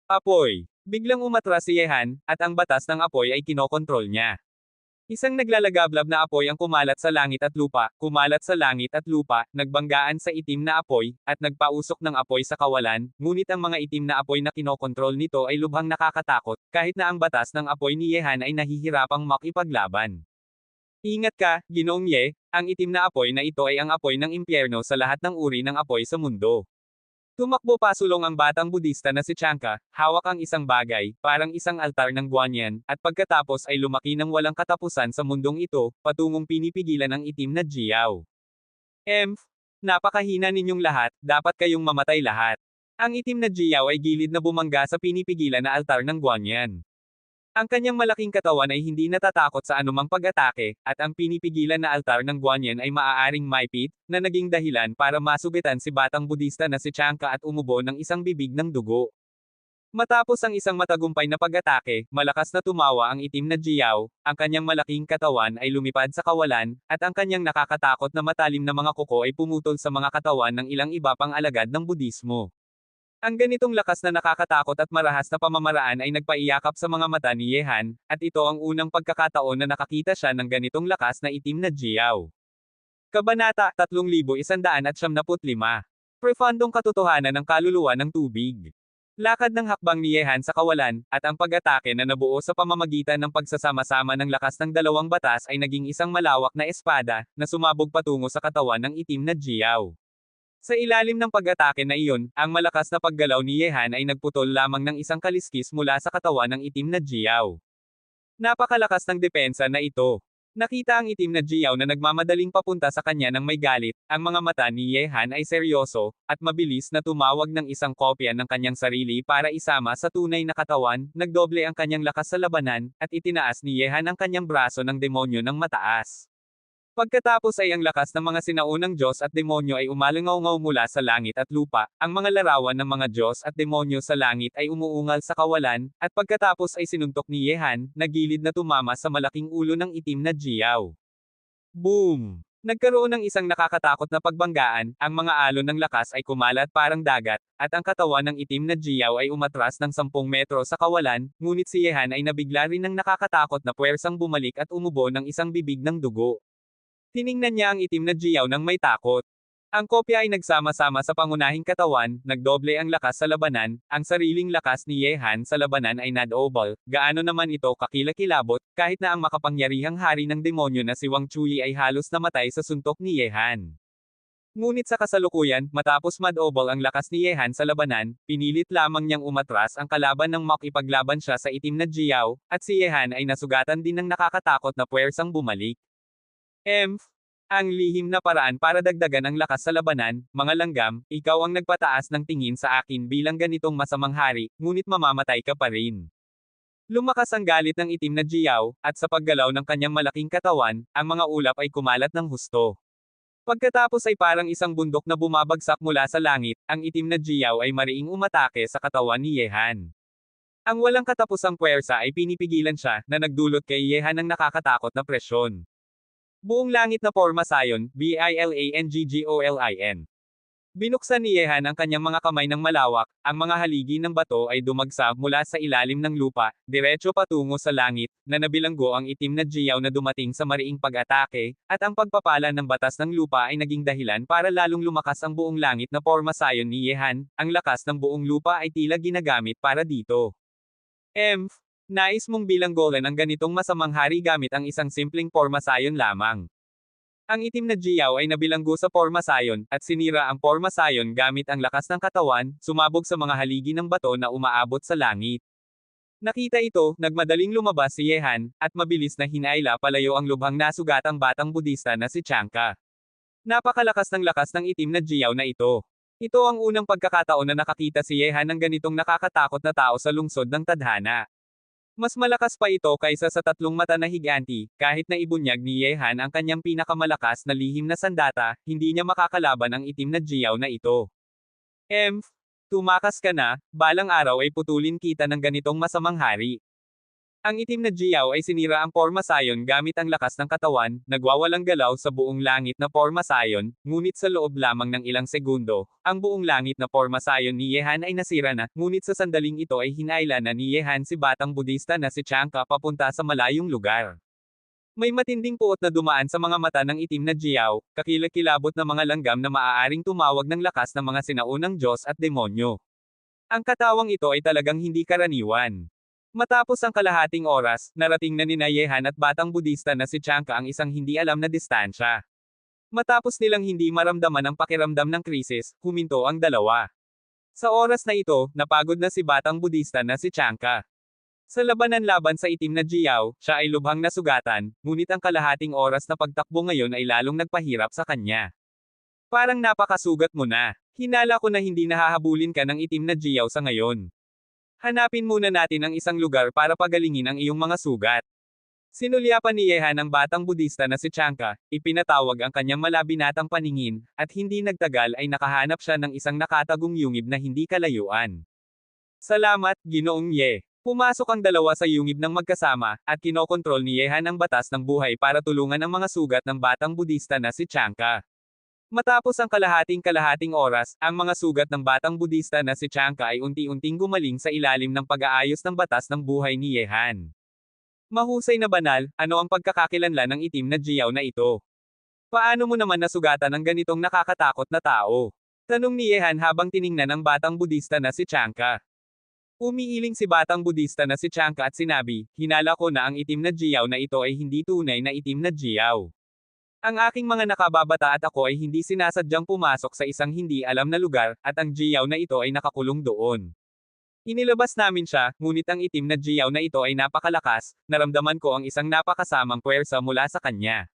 Apoy. Biglang umatras si Yehan, at ang batas ng apoy ay kinokontrol niya. Isang naglalagablab na apoy ang kumalat sa langit at lupa, nagbanggaan sa itim na apoy, at nagpausok ng apoy sa kawalan, ngunit ang mga itim na apoy na kinokontrol nito ay lubhang nakakatakot, kahit na ang batas ng apoy ni Yehan ay nahihirapang makipaglaban. Ingat ka, Ginoong Ye, ang itim na apoy na ito ay ang apoy ng impyerno sa lahat ng uri ng apoy sa mundo. Tumakbo pasulong ang batang Budista na si Chanka, hawak ang isang bagay, parang isang altar ng Guanyan, at pagkatapos ay lumaki ng walang katapusan sa mundong ito, patungong pinipigilan ang itim na Jiao. Napakahina ninyong lahat, dapat kayong mamatay lahat. Ang itim na Jiao ay gilid na bumangga sa pinipigilan na altar ng Guanyan. Ang kanyang malaking katawan ay hindi natatakot sa anumang pag-atake, at ang pinipigilan na altar ng Guanyan ay maaaring maipit, na naging dahilan para masugitan si batang Budista na si Chanka at umubo ng isang bibig ng dugo. Matapos ang isang matagumpay na pag-atake, malakas na tumawa ang itim na Jiao, ang kanyang malaking katawan ay lumipad sa kawalan, at ang kanyang nakakatakot na matalim na mga kuko ay pumutol sa mga katawan ng ilang iba pang alagad ng Budismo. Ang ganitong lakas na nakakatakot at marahas na pamamaraan ay nagpaiyakap sa mga mata ni Yehan, at ito ang unang pagkakataon na nakakita siya ng ganitong lakas na itim na Jiao. Kabanata 3175. Profundong katotohanan ng kaluluwa ng tubig. Lakad ng hakbang ni Yehan sa kawalan, at ang pag-atake na nabuo sa pamamagitan ng pagsasama-sama ng lakas ng dalawang batas ay naging isang malawak na espada, na sumabog patungo sa katawan ng itim na Jiao. Sa ilalim ng pag-atake na iyon, ang malakas na paggalaw ni Yehan ay nagputol lamang ng isang kaliskis mula sa katawan ng itim na Jiao. Napakalakas ng depensa na ito. Nakita ang itim na Jiao na nagmamadaling papunta sa kanya ng may galit, ang mga mata ni Yehan ay seryoso, at mabilis na tumawag ng isang kopya ng kanyang sarili para isama sa tunay na katawan, nagdoble ang kanyang lakas sa labanan, at itinaas ni Yehan ang kanyang braso ng demonyo ng mataas. Pagkatapos ay ang lakas ng mga sinaunang Diyos at demonyo ay umalangaw mula sa langit at lupa, ang mga larawan ng mga Diyos at demonyo sa langit ay umuungal sa kawalan, at pagkatapos ay sinuntok ni Yehan, na gilid na tumama sa malaking ulo ng itim na Jiao. Boom! Nagkaroon ng isang nakakatakot na pagbanggaan, ang mga alon ng lakas ay kumalat parang dagat, at ang katawan ng itim na Jiao ay umatras ng 10 metro sa kawalan, ngunit si Yehan ay nabigla rin ng nakakatakot na puwersang bumalik at umubo ng isang bibig ng dugo. Tiningnan niya ang itim na Jiao nang may takot. Ang kopya ay nagsama-sama sa pangunahing katawan, nagdoble ang lakas sa labanan, ang sariling lakas ni Yehan sa labanan ay nadobal, gaano naman ito kakilakilabot, kahit na ang makapangyarihang hari ng demonyo na si Wang Chui ay halos namatay sa suntok ni Yehan. Ngunit sa kasalukuyan, matapos madobal ang lakas ni Yehan sa labanan, pinilit lamang niyang umatras ang kalaban ng makipaglaban siya sa itim na Jiao, at si Yehan ay nasugatan din ng nakakatakot na puwersang bumalik. Ang lihim na paraan para dagdagan ang lakas sa labanan, mga langgam, ikaw ang nagpataas ng tingin sa akin bilang ganitong masamang hari, ngunit mamamatay ka pa rin. Lumakas ang galit ng itim na Jiao, at sa paggalaw ng kanyang malaking katawan, ang mga ulap ay kumalat ng husto. Pagkatapos ay parang isang bundok na bumabagsak mula sa langit, ang itim na Jiao ay mariing umatake sa katawan ni Yehan. Ang walang katapusang puwersa ay pinipigilan siya, na nagdulot kay Yehan ng nakakatakot na presyon. Buong langit na porma sayon, Bilanggggolin. Binuksan ni Yehan ang kanyang mga kamay ng malawak, ang mga haligi ng bato ay dumagsa mula sa ilalim ng lupa, diretso patungo sa langit, na nabilanggo ang itim na Jiao na dumating sa mariing pag-atake, at ang pagpapala ng batas ng lupa ay naging dahilan para lalong lumakas ang buong langit na porma sayon ni Yehan, ang lakas ng buong lupa ay tila ginagamit para dito. Nais mong bilanggolan ang ganitong masamang hari gamit ang isang simpleng porma sayon lamang. Ang itim na Jiao ay nabilanggo sa porma sayon, at sinira ang porma sayon gamit ang lakas ng katawan, sumabog sa mga haligi ng bato na umaabot sa langit. Nakita ito, nagmadaling lumabas si Yehan, at mabilis na hinaila palayo ang lubhang nasugatang batang Budista na si Chanka. Napakalakas ng lakas ng itim na Jiao na ito. Ito ang unang pagkakataon na nakakita si Yehan ng ganitong nakakatakot na tao sa lungsod ng tadhana. Mas malakas pa ito kaysa sa 3 mata na higanti, kahit na ibunyag ni Yehan ang kanyang pinakamalakas na lihim na sandata, hindi niya makakalaban ang itim na Jiao na ito. Tumakas ka na, balang araw ay putulin kita ng ganitong masamang hari. Ang itim na Jiao ay sinira ang porma sayon gamit ang lakas ng katawan, nagwawalang galaw sa buong langit na porma sayon, ngunit sa loob lamang ng ilang segundo, ang buong langit na porma sayon ni Yehan ay nasira na, ngunit sa sandaling ito ay hinaila na ni Yehan si batang Budista na si Chanka papunta sa malayong lugar. May matinding puot na dumaan sa mga mata ng itim na Jiao, kakilakilabot na mga langgam na maaaring tumawag ng lakas ng mga sinaunang Diyos at demonyo. Ang katawang ito ay talagang hindi karaniwan. Matapos ang kalahating oras, narating na nina Yehan at batang Budista na si Chanka ang isang hindi alam na distansya. Matapos nilang hindi maramdaman ang pakiramdam ng krisis, huminto ang dalawa. Sa oras na ito, napagod na si batang Budista na si Chanka. Sa labanan laban sa itim na Jiao, siya ay lubhang nasugatan, ngunit ang kalahating oras na pagtakbo ngayon ay lalong nagpahirap sa kanya. Parang napakasugat mo na. Hinala ko na hindi nahahabulin ka ng itim na Jiao sa ngayon. Hanapin muna natin ang isang lugar para pagalingin ang iyong mga sugat. Sinulyapan ni Yehan ang batang Budista na si Chanka, ipinatawag ang kanyang malabinatang paningin, at hindi nagtagal ay nakahanap siya ng isang nakatagong yungib na hindi kalayuan. Salamat, Ginoong Ye. Pumasok ang dalawa sa yungib ng magkasama, at kinokontrol ni Yehan ang batas ng buhay para tulungan ang mga sugat ng batang Budista na si Chanka. Matapos ang kalahating oras, ang mga sugat ng batang Budista na si Chanka ay unti-unting gumaling sa ilalim ng pag-aayos ng batas ng buhay ni Yehan. Mahusay na banal, ano ang pagkakakilanlan ng itim na Jiao na ito? Paano mo naman nasugatan ang ganitong nakakatakot na tao? Tanong ni Yehan habang tiningnan ang batang Budista na si Chanka. Umiiling si batang Budista na si Chanka at sinabi, hinala ko na ang itim na Jiao na ito ay hindi tunay na itim na Jiao. Ang aking mga nakababata at ako ay hindi sinasadyang pumasok sa isang hindi alam na lugar, at ang Jiao na ito ay nakakulong doon. Inilabas namin siya, ngunit ang itim na Jiao na ito ay napakalakas, naramdaman ko ang isang napakasamang puwersa mula sa kanya.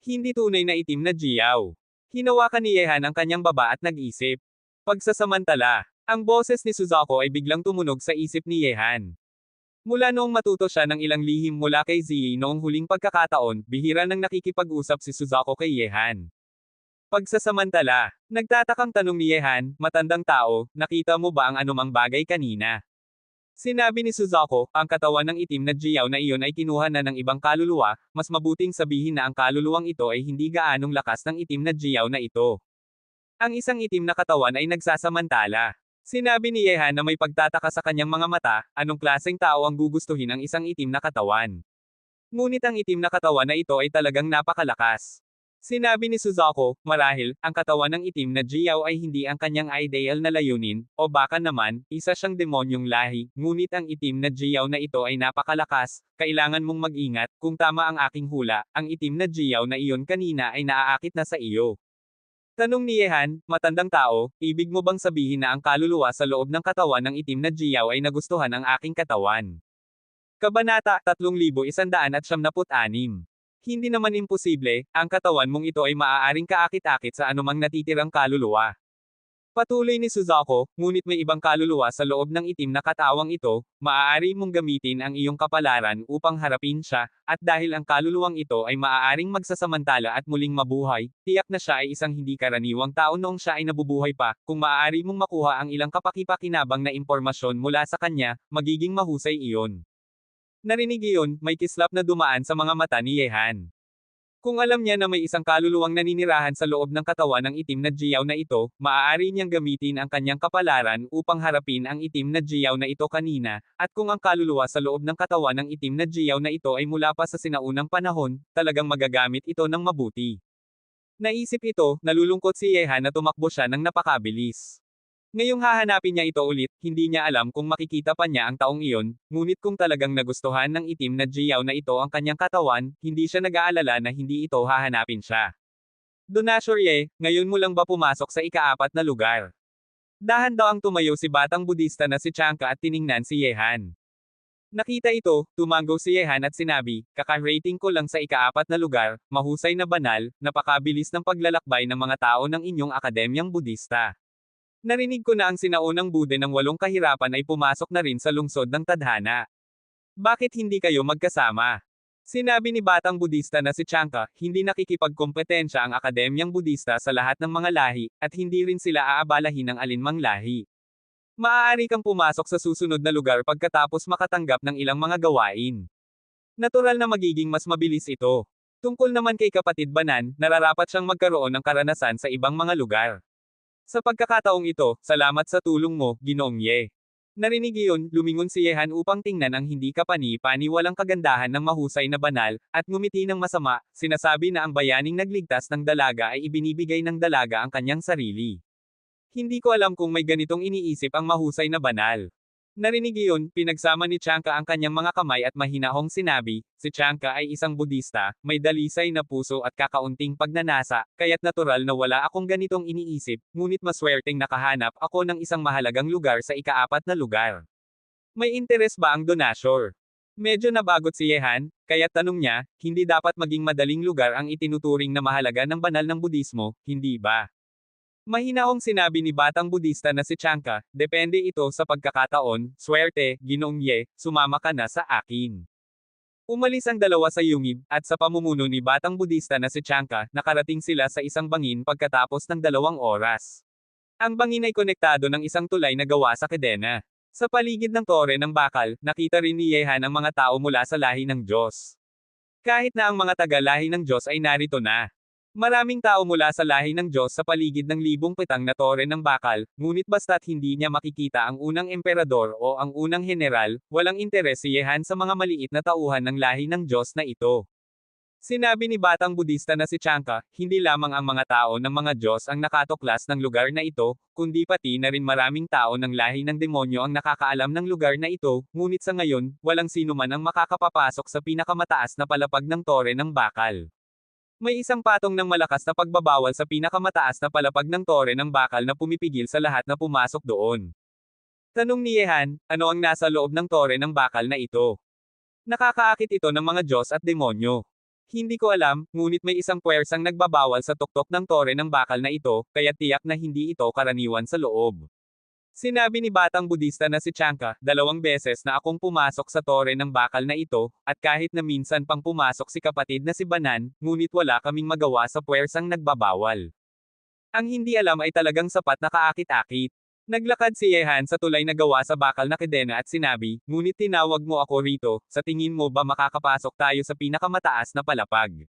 Hindi tunay na itim na Jiao. Hinawakan ni Yehan ang kanyang baba at nag-isip. Pagsasamantala, ang boses ni Suzuko ay biglang tumunog sa isip ni Yehan. Mula noong matuto siya ng ilang lihim mula kay Ziyi noong huling pagkakataon, bihira nang nakikipag-usap si Suzuko kay Yehan. Pagsasamantala, nagtatakang tanong ni Yehan, matandang tao, nakita mo ba ang anumang bagay kanina? Sinabi ni Suzuko, ang katawan ng itim na Jiao na iyon ay kinuha na ng ibang kaluluwa, mas mabuting sabihin na ang kaluluwang ito ay hindi gaanong lakas ng itim na Jiao na ito. Ang isang itim na katawan ay nagsasamantala. Sinabi ni Yehan na may pagtataka sa kanyang mga mata, anong klaseng tao ang gugustuhin ng isang itim na katawan. Ngunit ang itim na katawan na ito ay talagang napakalakas. Sinabi ni Suzuko, marahil, ang katawan ng itim na Jiao ay hindi ang kanyang ideal na layunin, o baka naman, isa siyang demonyong lahi, ngunit ang itim na Jiao na ito ay napakalakas, kailangan mong mag-ingat, kung tama ang aking hula, ang itim na Jiao na iyon kanina ay naaakit na sa iyo. Tanong ni Yehan, matandang tao, ibig mo bang sabihin na ang kaluluwa sa loob ng katawan ng itim na Jiao ay nagustuhan ang aking katawan? Kabanata 3176. Hindi naman imposible, ang katawan mong ito ay maaaring kaakit-akit sa anumang natitirang kaluluwa. Patuloy ni Suzuko, ngunit may ibang kaluluwa sa loob ng itim na katawang ito, maaari mong gamitin ang iyong kapalaran upang harapin siya, at dahil ang kaluluwang ito ay maaaring magsasamantala at muling mabuhay, tiyak na siya ay isang hindi karaniwang tao noong siya ay nabubuhay pa, kung maaari mong makuha ang ilang kapaki-pakinabang na impormasyon mula sa kanya, magiging mahusay iyon. Narinig iyon, may kislap na dumaan sa mga mata ni Yehan. Kung alam niya na may isang kaluluwang naninirahan sa loob ng katawan ng itim na Jiao na ito, maaari niyang gamitin ang kanyang kapalaran upang harapin ang itim na Jiao na ito kanina, at kung ang kaluluwa sa loob ng katawan ng itim na Jiao na ito ay mula pa sa sinaunang panahon, talagang magagamit ito ng mabuti. Naisip ito, nalulungkot si Yehan na tumakbo siya ng napakabilis. Ngayong hahanapin niya ito ulit, hindi niya alam kung makikita pa niya ang taong iyon, ngunit kung talagang nagustuhan ng itim na Jiao na ito ang kanyang katawan, hindi siya nag-aalala na hindi ito hahanapin siya. Donashorye, ngayon mo lang ba pumasok sa ika-4 na lugar? Dahan-dahang tumayo si batang budista na si Chanka at tiningnan si Yehan. Nakita ito, tumango si Yehan at sinabi, kaka-rating ko lang sa ika-4 na lugar, mahusay na banal, napakabilis ng paglalakbay ng mga tao ng inyong akademyang budista. Narinig ko na ang sinaunang bude ng 8 kahirapan ay pumasok na rin sa lungsod ng tadhana. Bakit hindi kayo magkasama? Sinabi ni batang budista na si Chanka, hindi nakikipagkompetensya ang akademyang budista sa lahat ng mga lahi, at hindi rin sila aabalahin ng alinmang lahi. Maaari kang pumasok sa susunod na lugar pagkatapos makatanggap ng ilang mga gawain. Natural na magiging mas mabilis ito. Tungkol naman kay kapatid Banan, nararapat siyang magkaroon ng karanasan sa ibang mga lugar. Sa pagkakataong ito, salamat sa tulong mo, Ginoong Ye. Narinig iyon, lumingon si Yehan upang tingnan ang hindi kapani-pani walang kagandahan ng mahusay na banal, at ngumiti ng masama, sinasabi na ang bayaning nagligtas ng dalaga ay ibinibigay ng dalaga ang kanyang sarili. Hindi ko alam kung may ganitong iniisip ang mahusay na banal. Narinig iyon, pinagsama ni Chanka ang kanyang mga kamay at mahinahong sinabi, si Chanka ay isang budista, may dalisay na puso at kakaunting pagnanasa, kaya't natural na wala akong ganitong iniisip, ngunit maswerteng nakahanap ako ng isang mahalagang lugar sa ika-4 na lugar. May interes ba ang Donashor? Medyo nabagot si Yehan, kaya't tanong niya, hindi dapat maging madaling lugar ang itinuturing na mahalaga ng banal ng budismo, hindi ba? Mahinahong sinabi ni batang budista na si Chanka, depende ito sa pagkakataon, swerte, Ginoong Ye, sumama ka na sa akin. Umalis ang dalawa sa yungib, at sa pamumuno ni batang budista na si Chanka, nakarating sila sa isang bangin pagkatapos ng 2 oras. Ang bangin ay konektado ng isang tulay na gawa sa kadena. Sa paligid ng tore ng bakal, nakita rin ni Yehan ang mga tao mula sa lahi ng Diyos. Kahit na ang mga taga-lahi ng Diyos ay narito na. Maraming tao mula sa lahi ng Diyos sa paligid ng libong pitang na tore ng bakal, ngunit basta't hindi niya makikita ang unang emperador o ang unang general, walang interes si Yehan sa mga maliit na tauhan ng lahi ng Diyos na ito. Sinabi ni batang budista na si Chanka, hindi lamang ang mga tao ng mga Diyos ang nakatuklas ng lugar na ito, kundi pati na rin maraming tao ng lahi ng demonyo ang nakakaalam ng lugar na ito, ngunit sa ngayon, walang sino man ang makakapapasok sa pinakamataas na palapag ng tore ng bakal. May isang patong ng malakas na pagbabawal sa pinakamataas na palapag ng tore ng bakal na pumipigil sa lahat na pumasok doon. Tanong ni Yehan, ano ang nasa loob ng tore ng bakal na ito? Nakakaakit ito ng mga Diyos at demonyo. Hindi ko alam, ngunit may isang puwersang nagbabawal sa tuktok ng tore ng bakal na ito, kaya tiyak na hindi ito karaniwan sa loob. Sinabi ni batang Budista na si Chanka, 2 beses na akong pumasok sa tore ng bakal na ito, at kahit na minsan pang pumasok si kapatid na si Banan, ngunit wala kaming magawa sa puwersang nagbabawal. Ang hindi alam ay talagang sapat na kaakit-akit. Naglakad si Yehan sa tulay na gawa sa bakal na kadena at sinabi, ngunit tinawag mo ako rito, sa tingin mo ba makakapasok tayo sa pinakamataas na palapag?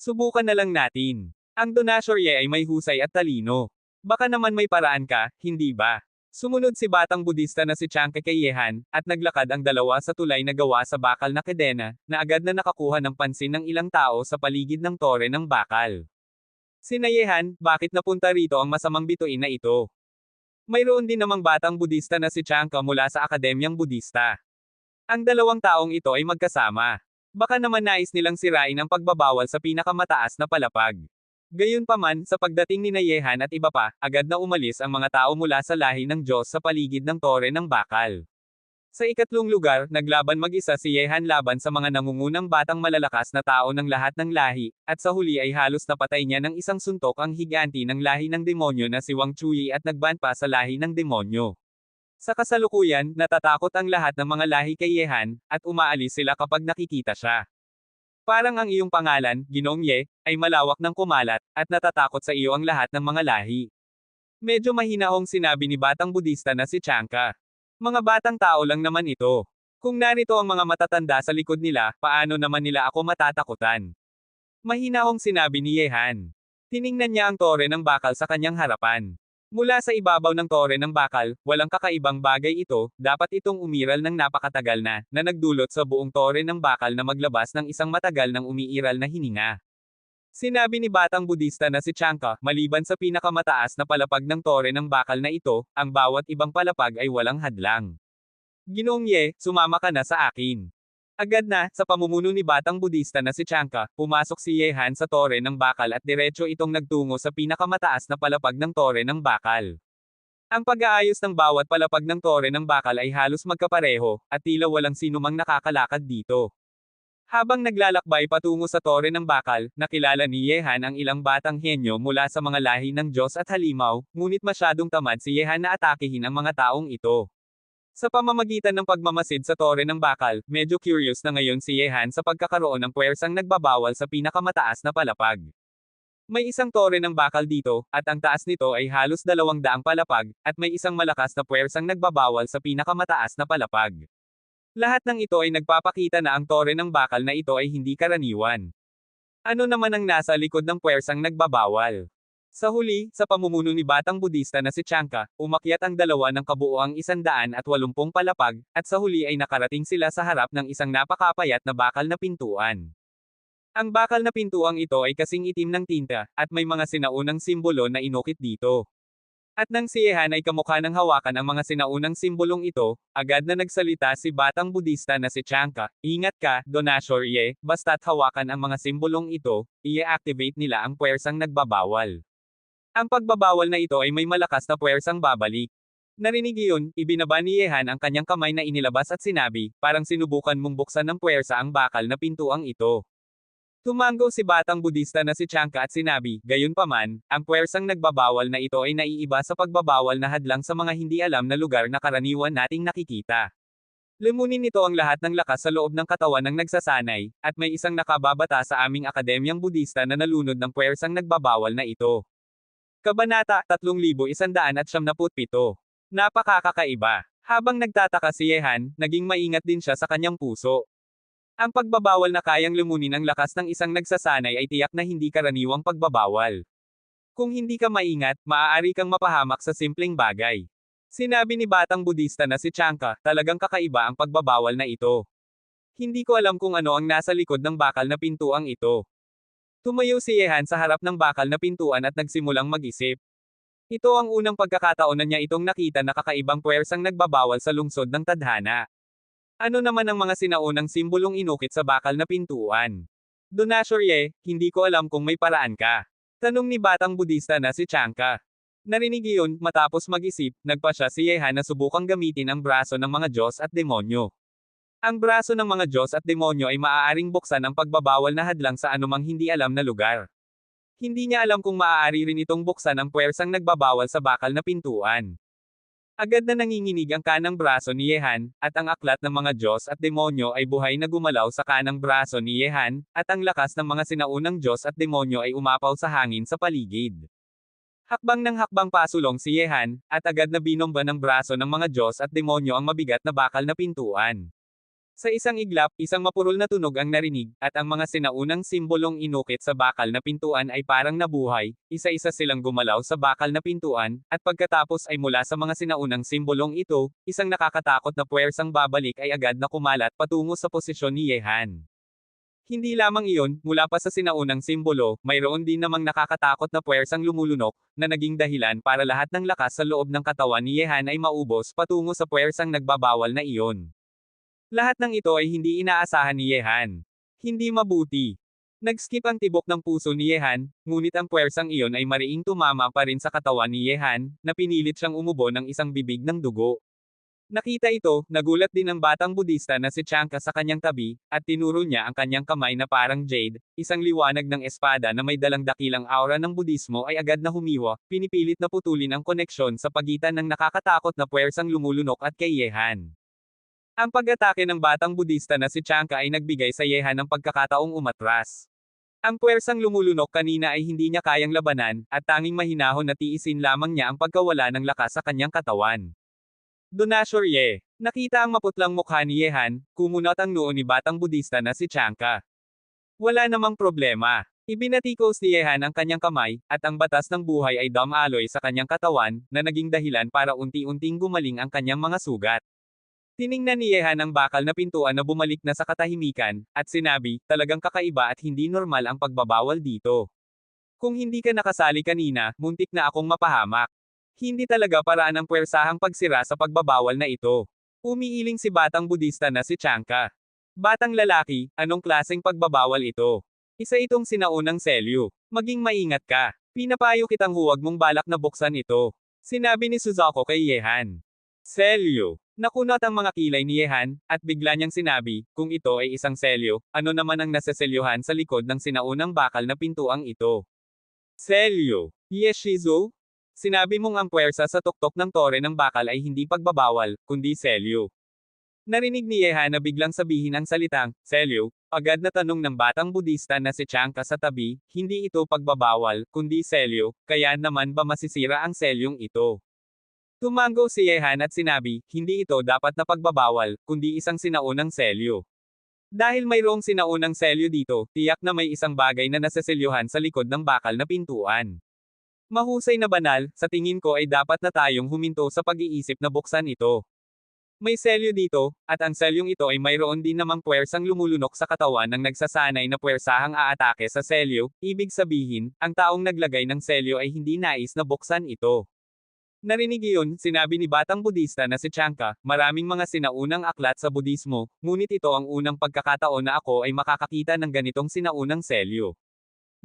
Subukan na lang natin. Ang Donasyore ay may husay at talino. Baka naman may paraan ka, hindi ba? Sumunod si batang Budista na si Chanka kay Yehan, at naglakad ang dalawa sa tulay na gawa sa bakal na kadena, na agad na nakakuha ng pansin ng ilang tao sa paligid ng tore ng bakal. Sina Yehan, bakit napunta rito ang masamang bituin na ito? Mayroon din namang batang Budista na si Chanka mula sa Akademyang Budista. Ang dalawang taong ito ay magkasama. Baka naman nais nilang sirain ang pagbabawal sa pinakamataas na palapag. Gayunpaman, sa pagdating ni Yehan at iba pa, agad na umalis ang mga tao mula sa lahi ng Diyos sa paligid ng tore ng bakal. Sa ikatlong lugar, naglaban mag-isa si Yehan laban sa mga nangungunang batang malalakas na tao ng lahat ng lahi, at sa huli ay halos napatay niya ng isang suntok ang higanti ng lahi ng demonyo na si Wang Chuyi at nagban pa sa lahi ng demonyo. Sa kasalukuyan, natatakot ang lahat ng mga lahi kay Yehan, at umaalis sila kapag nakikita siya. Parang ang iyong pangalan, Ginoong Ye, ay malawak ng kumalat, at natatakot sa iyo ang lahat ng mga lahi. Medyo mahinahong sinabi ni batang Budista na si Chanka. Mga batang tao lang naman ito. Kung narito ang mga matatanda sa likod nila, paano naman nila ako matatakutan? Mahinahong sinabi ni Yehan. Tiningnan niya ang tore ng bakal sa kanyang harapan. Mula sa ibabaw ng tore ng bakal, walang kakaibang bagay ito, dapat itong umiral ng napakatagal na nagdulot sa buong tore ng bakal na maglabas ng isang matagal ng umiiral na hininga. Sinabi ni batang Budista na si Chanka, maliban sa pinakamataas na palapag ng tore ng bakal na ito, ang bawat ibang palapag ay walang hadlang. Ginoong Ye, sumama ka na sa akin. Agad na, sa pamumuno ni batang Budista na si Chanka, pumasok si Yehan sa tore ng bakal at diretso itong nagtungo sa pinakamataas na palapag ng tore ng bakal. Ang pag-aayos ng bawat palapag ng tore ng bakal ay halos magkapareho, at tila walang sinumang nakakalakad dito. Habang naglalakbay patungo sa tore ng bakal, nakilala ni Yehan ang ilang batang henyo mula sa mga lahi ng Diyos at halimaw, ngunit masyadong tamad si Yehan na atakihin ang mga taong ito. Sa pamamagitan ng pagmamasid sa tore ng bakal, medyo curious na ngayon si Yehan sa pagkakaroon ng puwersang nagbabawal sa pinakamataas na palapag. May isang tore ng bakal dito, at ang taas nito ay halos 200 palapag, at may isang malakas na puwersang nagbabawal sa pinakamataas na palapag. Lahat ng ito ay nagpapakita na ang tore ng bakal na ito ay hindi karaniwan. Ano naman ang nasa likod ng puwersang nagbabawal? Sa huli, sa pamumuno ni batang Budista na si Chanka, umakyat ang dalawa ng kabuoang 180 palapag, at sa huli ay nakarating sila sa harap ng isang napakapayat na bakal na pintuan. Ang bakal na pintuang ito ay kasing itim ng tinta, at may mga sinaunang simbolo na inukit dito. At nang si Yehan ay kamukha ng hawakan ang mga sinaunang simbolong ito, agad na nagsalita si batang Budista na si Chanka, ingat ka, Donasyore, basta't hawakan ang mga simbolong ito, i-activate nila ang puwersang nagbabawal. Ang pagbabawal na ito ay may malakas na puwersang babalik. Narinig iyon, ibinaba ni Yehan ang kanyang kamay na inilabas at sinabi, parang sinubukan mong buksan ng puwersa ang bakal na pintuang ito. Tumango si batang Budista na si Chanka at sinabi, gayunpaman, ang puwersang nagbabawal na ito ay naiiba sa pagbabawal na hadlang sa mga hindi alam na lugar na karaniwan nating nakikita. Limunin nito ang lahat ng lakas sa loob ng katawan ng nagsasanay, at may isang nakababata sa aming Akademyang Budista na nalunod ng puwersang nagbabawal na ito. Kabanata 3197. Napakakaiba. Habang nagtataka si Yehan, naging maingat din siya sa kanyang puso. Ang pagbabawal na kayang lumunin ang lakas ng isang nagsasanay ay tiyak na hindi karaniwang pagbabawal. Kung hindi ka maingat, maaari kang mapahamak sa simpleng bagay. Sinabi ni batang Budista na si Chanka, talagang kakaiba ang pagbabawal na ito. Hindi ko alam kung ano ang nasa likod ng bakal na pintuang ito. Tumayo si Yehan sa harap ng bakal na pintuan at nagsimulang mag-isip. Ito ang unang pagkakataon na niya itong nakita na kakaibang puwersang nagbabawal sa lungsod ng tadhana. Ano naman ang mga sinaunang simbolong inukit sa bakal na pintuan? Donasyore, hindi ko alam kung may paraan ka. Tanong ni batang Budista na si Chanka. Narinig iyon, matapos mag-isip, nagpa siya si Yehan na subukang gamitin ang braso ng mga Diyos at demonyo. Ang braso ng mga Diyos at demonyo ay maaaring buksan ang pagbabawal na hadlang sa anumang hindi alam na lugar. Hindi niya alam kung maaari rin itong buksan ang puwersang nagbabawal sa bakal na pintuan. Agad na nanginginig ang kanang braso ni Yehan, at ang aklat ng mga Diyos at demonyo ay buhay na gumalaw sa kanang braso ni Yehan, at ang lakas ng mga sinaunang Diyos at demonyo ay umapaw sa hangin sa paligid. Hakbang ng hakbang pasulong si Yehan, at agad na binomba ng braso ng mga Diyos at demonyo ang mabigat na bakal na pintuan. Sa isang iglap, isang mapurol na tunog ang narinig, at ang mga sinaunang simbolong inukit sa bakal na pintuan ay parang nabuhay, isa-isa silang gumalaw sa bakal na pintuan, at pagkatapos ay mula sa mga sinaunang simbolong ito, isang nakakatakot na puwersang babalik ay agad na kumalat patungo sa posisyon ni Yehan. Hindi lamang iyon, mula pa sa sinaunang simbolo, mayroon din namang nakakatakot na puwersang lumulunok, na naging dahilan para lahat ng lakas sa loob ng katawan ni Yehan ay maubos patungo sa puwersang nagbabawal na iyon. Lahat ng ito ay hindi inaasahan ni Yehan. Hindi mabuti. Nag-skip ang tibok ng puso ni Yehan, ngunit ang puwersang iyon ay mariing tumama pa rin sa katawan ni Yehan, na pinilit siyang umubo ng isang bibig ng dugo. Nakita ito, nagulat din ang batang Budista na si Chanka sa kanyang tabi, at tinuro niya ang kanyang kamay na parang jade, isang liwanag ng espada na may dalang dakilang aura ng Budismo ay agad na humiwa, pinipilit na putulin ang koneksyon sa pagitan ng nakakatakot na puwersang lumulunok at kay Yehan. Ang pag-atake ng batang Budista na si Chanka ay nagbigay sa Yehan ng pagkakataong umatras. Ang puwersang lumulunok kanina ay hindi niya kayang labanan, at tanging mahinahon na tiisin lamang niya ang pagkawala ng lakas sa kanyang katawan. Donasyor Ye. Nakita ang maputlang mukha ni Yehan, kumunot ang noo ni batang Budista na si Chanka. Wala namang problema. Ibinatikos ni Yehan ang kanyang kamay, at ang batas ng buhay ay dumaloy sa kanyang katawan, na naging dahilan para unti-unting gumaling ang kanyang mga sugat. Tiningnan ni Yehan ang bakal na pintuan na bumalik na sa katahimikan, at sinabi, talagang kakaiba at hindi normal ang pagbabawal dito. Kung hindi ka nakasali kanina, muntik na akong mapahamak. Hindi talaga paraan ang puwersahang pagsira sa pagbabawal na ito. Umiiling si batang Budista na si Chanka. Batang lalaki, anong klaseng pagbabawal ito? Isa itong sinaunang selyo. Maging maingat ka. Pinapayo kitang huwag mong balak na buksan ito. Sinabi ni Suzuko kay Yehan. Selyo. Nakunot ang mga kilay ni Yehan, at bigla niyang sinabi, kung ito ay isang selyo, ano naman ang naseselyuhan sa likod ng sinaunang bakal na pintuang ito? Selyo. Yeshizu? Sinabi mong ang puwersa sa tuktok ng tore ng bakal ay hindi pagbabawal, kundi selyo. Narinig ni Yehan na biglang sabihin ang salitang, selyo, agad na tanong ng batang Budista na si Chanka sa tabi, hindi ito pagbabawal, kundi selyo, kaya naman ba masisira ang selyong ito? Tumango si Yehan at sinabi, hindi ito dapat na pagbabawal, kundi isang sinaunang selyo. Dahil mayroong sinaunang selyo dito, tiyak na may isang bagay na naseselyuhan sa likod ng bakal na pintuan. Mahusay na banal, sa tingin ko ay dapat na tayong huminto sa pag-iisip na buksan ito. May selyo dito, at ang selyong ito ay mayroon din namang puwersang lumulunok sa katawan ng nagsasanay na puwersahang aatake sa selyo, ibig sabihin, ang taong naglagay ng selyo ay hindi nais na buksan ito. Narinig iyon, sinabi ni batang Budista na si Chanka, maraming mga sinaunang aklat sa Budismo, ngunit ito ang unang pagkakataon na ako ay makakakita ng ganitong sinaunang selyo.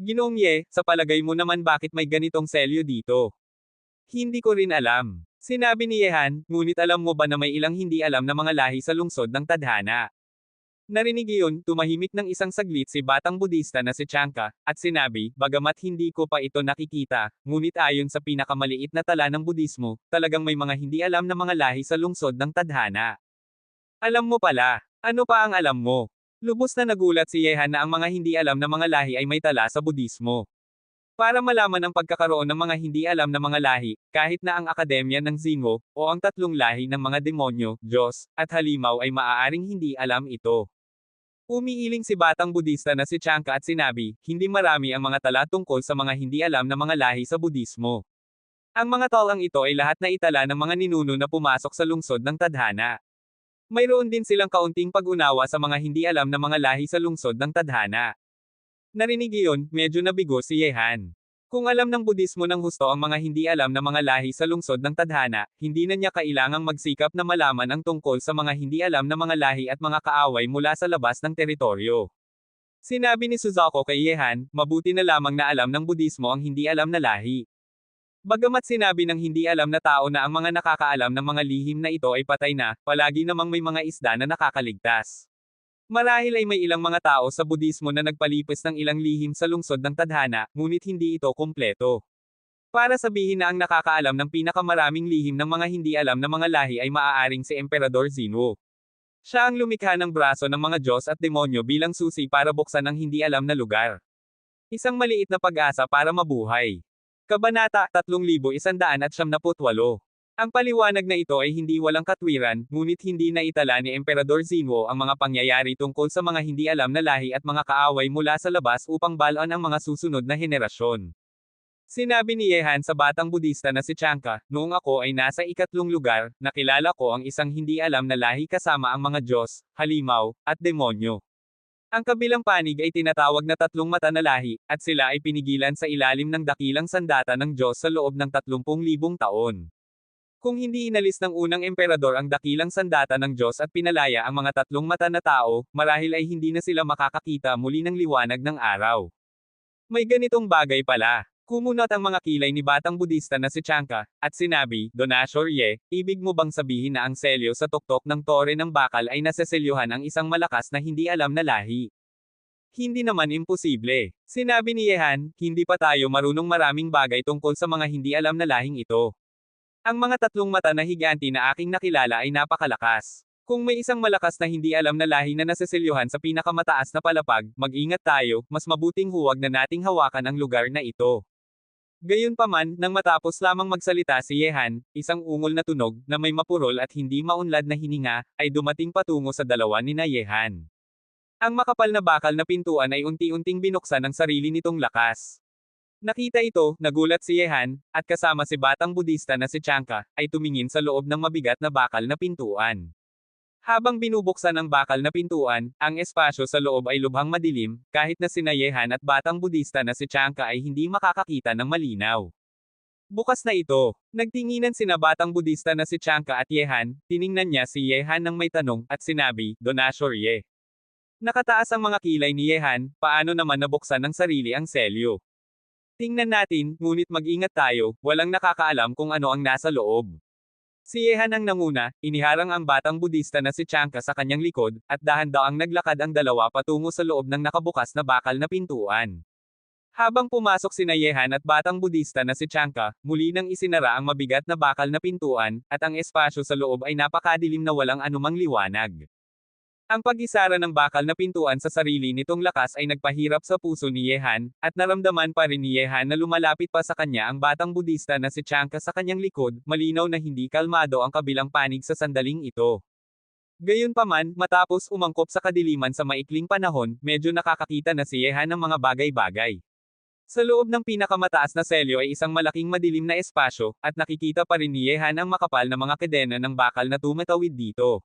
Ginoong Ye, sa palagay mo naman bakit may ganitong selyo dito? Hindi ko rin alam. Sinabi ni Yehan, ngunit alam mo ba na may ilang hindi alam na mga lahi sa lungsod ng tadhana? Narinig iyon, tumahimik ng isang saglit si batang Budista na si Chanka, at sinabi, bagamat hindi ko pa ito nakikita, ngunit ayon sa pinakamaliit na tala ng Budismo, talagang may mga hindi alam na mga lahi sa lungsod ng tadhana. Alam mo pala. Ano pa ang alam mo? Lubos na nagulat si Yehan na ang mga hindi alam na mga lahi ay may tala sa Budismo. Para malaman ang pagkakaroon ng mga hindi alam na mga lahi, kahit na ang akademya ng Zingo, o ang tatlong lahi ng mga demonyo, Diyos, at halimaw ay maaaring hindi alam ito. Umiiling si batang Budista na si Chanka at sinabi, hindi marami ang mga tala tungkol sa mga hindi alam na mga lahi sa Budismo. Ang mga talang ito ay lahat na itala ng mga ninuno na pumasok sa lungsod ng tadhana. Mayroon din silang kaunting pag-unawa sa mga hindi alam na mga lahi sa lungsod ng tadhana. Narinig iyon, medyo nabigo si Yehan. Kung alam ng Budismo ng husto ang mga hindi alam na mga lahi sa lungsod ng tadhana, hindi na niya kailangang magsikap na malaman ang tungkol sa mga hindi alam na mga lahi at mga kaaway mula sa labas ng teritoryo. Sinabi ni Suzuko kay Yehan, mabuti na lamang na alam ng Budismo ang hindi alam na lahi. Bagamat sinabi ng hindi alam na tao na ang mga nakakaalam ng mga lihim na ito ay patay na, palagi namang may mga isda na nakakaligtas. Marahil ay may ilang mga tao sa Budismo na nagpalipis ng ilang lihim sa lungsod ng tadhana, ngunit hindi ito kumpleto. Para sabihin na ang nakakaalam ng pinakamaraming lihim ng mga hindi alam na mga lahi ay maaaring si Emperador Zinwo. Siya ang lumikha ng braso ng mga Diyos at demonyo bilang susi para buksan ang hindi alam na lugar. Isang maliit na pag-asa para mabuhay. Kabanata 3178. Ang paliwanag na ito ay hindi walang katwiran, ngunit hindi na itala ni Emperador Zinwo ang mga pangyayari tungkol sa mga hindi alam na lahi at mga kaaway mula sa labas upang balaan ang mga susunod na henerasyon. Sinabi ni Yehan sa batang Budista na si Chanka, noong ako ay nasa ikatlong lugar, nakilala ko ang isang hindi alam na lahi kasama ang mga Diyos, halimaw, at demonyo. Ang kabilang panig ay tinatawag na tatlong mata na lahi, at sila ay pinigilan sa ilalim ng dakilang sandata ng Diyos sa loob ng 30,000 taon. Kung hindi inalis ng unang emperador ang dakilang sandata ng Diyos at pinalaya ang mga tatlong mata na tao, marahil ay hindi na sila makakakita muli ng liwanag ng araw. May ganitong bagay pala. Kumunot ang mga kilay ni batang Budista na si Chanka, at sinabi, Donashor Ye, ibig mo bang sabihin na ang selyo sa tuktok ng tore ng bakal ay naseselyuhan ang isang malakas na hindi alam na lahi? Hindi naman imposible. Sinabi ni Yehan, hindi pa tayo marunong maraming bagay tungkol sa mga hindi alam na lahing ito. Ang mga tatlong mata na higanti na aking nakilala ay napakalakas. Kung may isang malakas na hindi alam na lahi na naseselyuhan sa pinakamataas na palapag, mag-ingat tayo, mas mabuting huwag na nating hawakan ang lugar na ito. Gayunpaman, nang matapos lamang magsalita si Yehan, isang ungol na tunog, na may mapurol at hindi maunlad na hininga, ay dumating patungo sa dalawa ni Yehan. Ang makapal na bakal na pintuan ay unti-unting binuksan ng sarili nitong lakas. Nakita ito, nagulat si Yehan, at kasama si batang Budista na si Chanka, ay tumingin sa loob ng mabigat na bakal na pintuan. Habang binubuksan ang bakal na pintuan, ang espasyo sa loob ay lubhang madilim, kahit na sina Yehan at batang Budista na si Chanka ay hindi makakakita ng malinaw. Bukas na ito. Nagtinginan sina batang Budista na si Chanka at Yehan, tiningnan niya si Yehan ng may tanong, at sinabi, Donashor Ye. Nakataas ang mga kilay ni Yehan, paano naman nabuksan ng sarili ang selyo? Tingnan natin, ngunit mag-ingat tayo, walang nakakaalam kung ano ang nasa loob. Si Yehan ang nanguna, iniharang ang batang Budista na si Chanka sa kanyang likod, at dahan-daang naglakad ang dalawa patungo sa loob ng nakabukas na bakal na pintuan. Habang pumasok sina Yehan at batang Budista na si Chanka, muli nang isinara ang mabigat na bakal na pintuan, at ang espasyo sa loob ay napakadilim na walang anumang liwanag. Ang pag-isara ng bakal na pintuan sa sarili nitong lakas ay nagpahirap sa puso ni Yehan, at naramdaman pa rin ni Yehan na lumalapit pa sa kanya ang batang Budista na si Chanka sa kanyang likod, malinaw na hindi kalmado ang kabilang panig sa sandaling ito. Gayunpaman, matapos umangkop sa kadiliman sa maikling panahon, medyo nakakakita na si Yehan ng mga bagay-bagay. Sa loob ng pinakamataas na selyo ay isang malaking madilim na espasyo, at nakikita pa rin ni Yehan ang makapal na mga kedena ng bakal na tumatawid dito.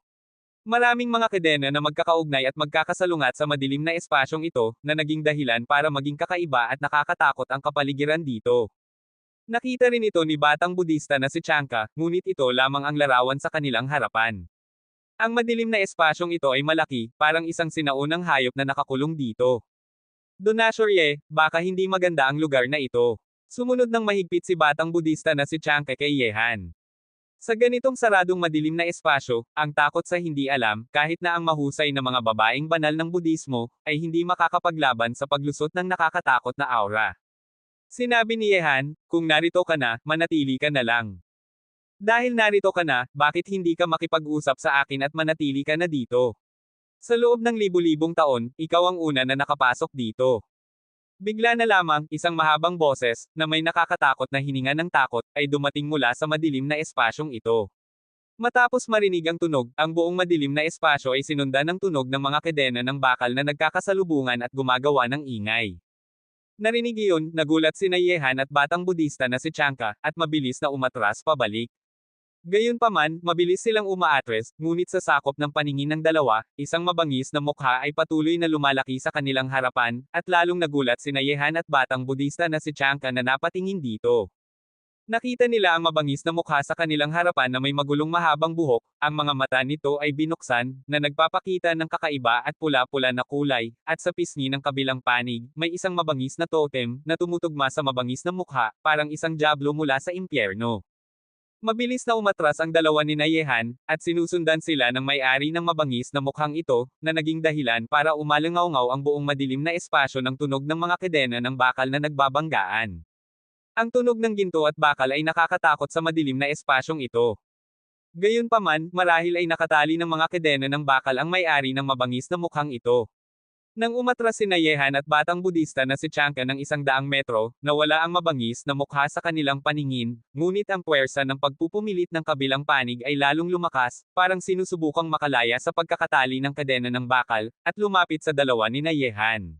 Maraming mga kedena na magkakaugnay at magkakasalungat sa madilim na espasyong ito, na naging dahilan para maging kakaiba at nakakatakot ang kapaligiran dito. Nakita rin ito ni batang Budista na si Chanka, ngunit ito lamang ang larawan sa kanilang harapan. Ang madilim na espasyong ito ay malaki, parang isang sinaunang hayop na nakakulong dito. Donashor Ye, baka hindi maganda ang lugar na ito. Sumunod ng mahigpit si batang Budista na si Chanka kay Yehan. Sa ganitong saradong madilim na espasyo, ang takot sa hindi alam, kahit na ang mahusay na mga babaeng banal ng Budismo, ay hindi makakapaglaban sa paglusot ng nakakatakot na aura. Sinabi ni Yehan, kung narito ka na, manatili ka na lang. Dahil narito ka na, bakit hindi ka makipag-usap sa akin at manatili ka na dito? Sa loob ng libu-libong taon, ikaw ang una na nakapasok dito. Bigla na lamang, isang mahabang boses, na may nakakatakot na hininga ng takot, ay dumating mula sa madilim na espasyong ito. Matapos marinig ang tunog, ang buong madilim na espasyo ay sinundan ng tunog ng mga kedena ng bakal na nagkakasalubungan at gumagawa ng ingay. Narinig iyon, nagulat sina Yehan at batang Budista na si Chanka, at mabilis na umatras pabalik. Gayunpaman, mabilis silang umaatres, ngunit sa sakop ng paningin ng dalawa, isang mabangis na mukha ay patuloy na lumalaki sa kanilang harapan, at lalong nagulat sina Yehan at batang Budista na si Chanka na napatingin dito. Nakita nila ang mabangis na mukha sa kanilang harapan na may magulong mahabang buhok, ang mga mata nito ay binuksan, na nagpapakita ng kakaiba at pula-pula na kulay, at sa pisngi ng kabilang panig, may isang mabangis na totem, na tumutugma sa mabangis na mukha, parang isang diablo mula sa impyerno. Mabilis na umatras ang dalawa ni Yehan, at sinusundan sila ng may-ari ng mabangis na mukhang ito, na naging dahilan para umalangaw ang buong madilim na espasyo ng tunog ng mga kedena ng bakal na nagbabanggaan. Ang tunog ng ginto at bakal ay nakakatakot sa madilim na espasyong ito. Gayunpaman, marahil ay nakatali ng mga kedena ng bakal ang may-ari ng mabangis na mukhang ito. Nang umatras si Nayehan at batang Budista na si Chanka ng 100 metro, nawala ang mabangis na mukha sa kanilang paningin, ngunit ang puwersa ng pagpupumilit ng kabilang panig ay lalong lumakas, parang sinusubukang makalaya sa pagkakatali ng kadena ng bakal, at lumapit sa dalawa ni Nayehan.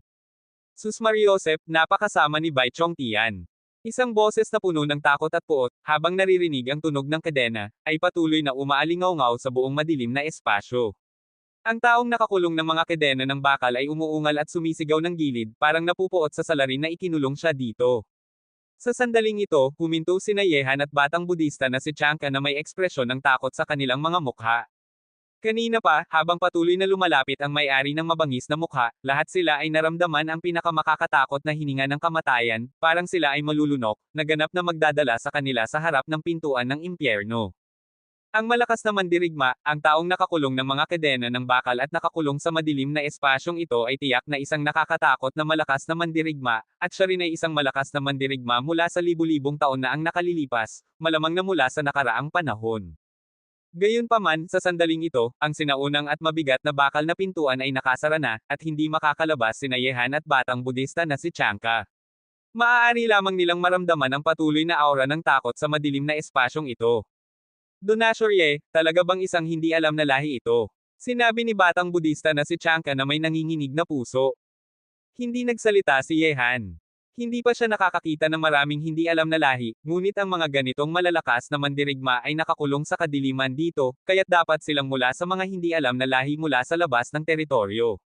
Sus Mariosep, napakasama ni Bai Chongtian. Isang boses na puno ng takot at puot, habang naririnig ang tunog ng kadena, ay patuloy na umaalingaw-ngaw sa buong madilim na espasyo. Ang taong nakakulong ng mga kedena ng bakal ay umuungal at sumisigaw ng gilid, parang napupuot sa salarin na ikinulong siya dito. Sa sandaling ito, huminto si Nayehan at batang Budista na si Chanka na may ekspresyon ng takot sa kanilang mga mukha. Kanina pa, habang patuloy na lumalapit ang may-ari ng mabangis na mukha, lahat sila ay naramdaman ang pinakamakakatakot na hininga ng kamatayan, parang sila ay malulunok, naganap na magdadala sa kanila sa harap ng pintuan ng impyerno. Ang malakas na mandirigma, ang taong nakakulong ng mga kadena ng bakal at nakakulong sa madilim na espasyong ito ay tiyak na isang nakakatakot na malakas na mandirigma, at siya rin ay isang malakas na mandirigma mula sa libu-libong taon na ang nakalilipas, malamang na mula sa nakaraang panahon. Gayunpaman, sa sandaling ito, ang sinaunang at mabigat na bakal na pintuan ay nakasara na, at hindi makakalabas si Nayehan at batang Budista na si Chanka. Maaari lamang nilang maramdaman ang patuloy na aura ng takot sa madilim na espasyong ito. Donasyorye, talaga bang isang hindi alam na lahi ito? Sinabi ni batang Budista na si Chanka na may nanginginig na puso. Hindi nagsalita si Yehan. Hindi pa siya nakakakita ng maraming hindi alam na lahi, ngunit ang mga ganitong malalakas na mandirigma ay nakakulong sa kadiliman dito, kaya't dapat silang mula sa mga hindi alam na lahi mula sa labas ng teritoryo.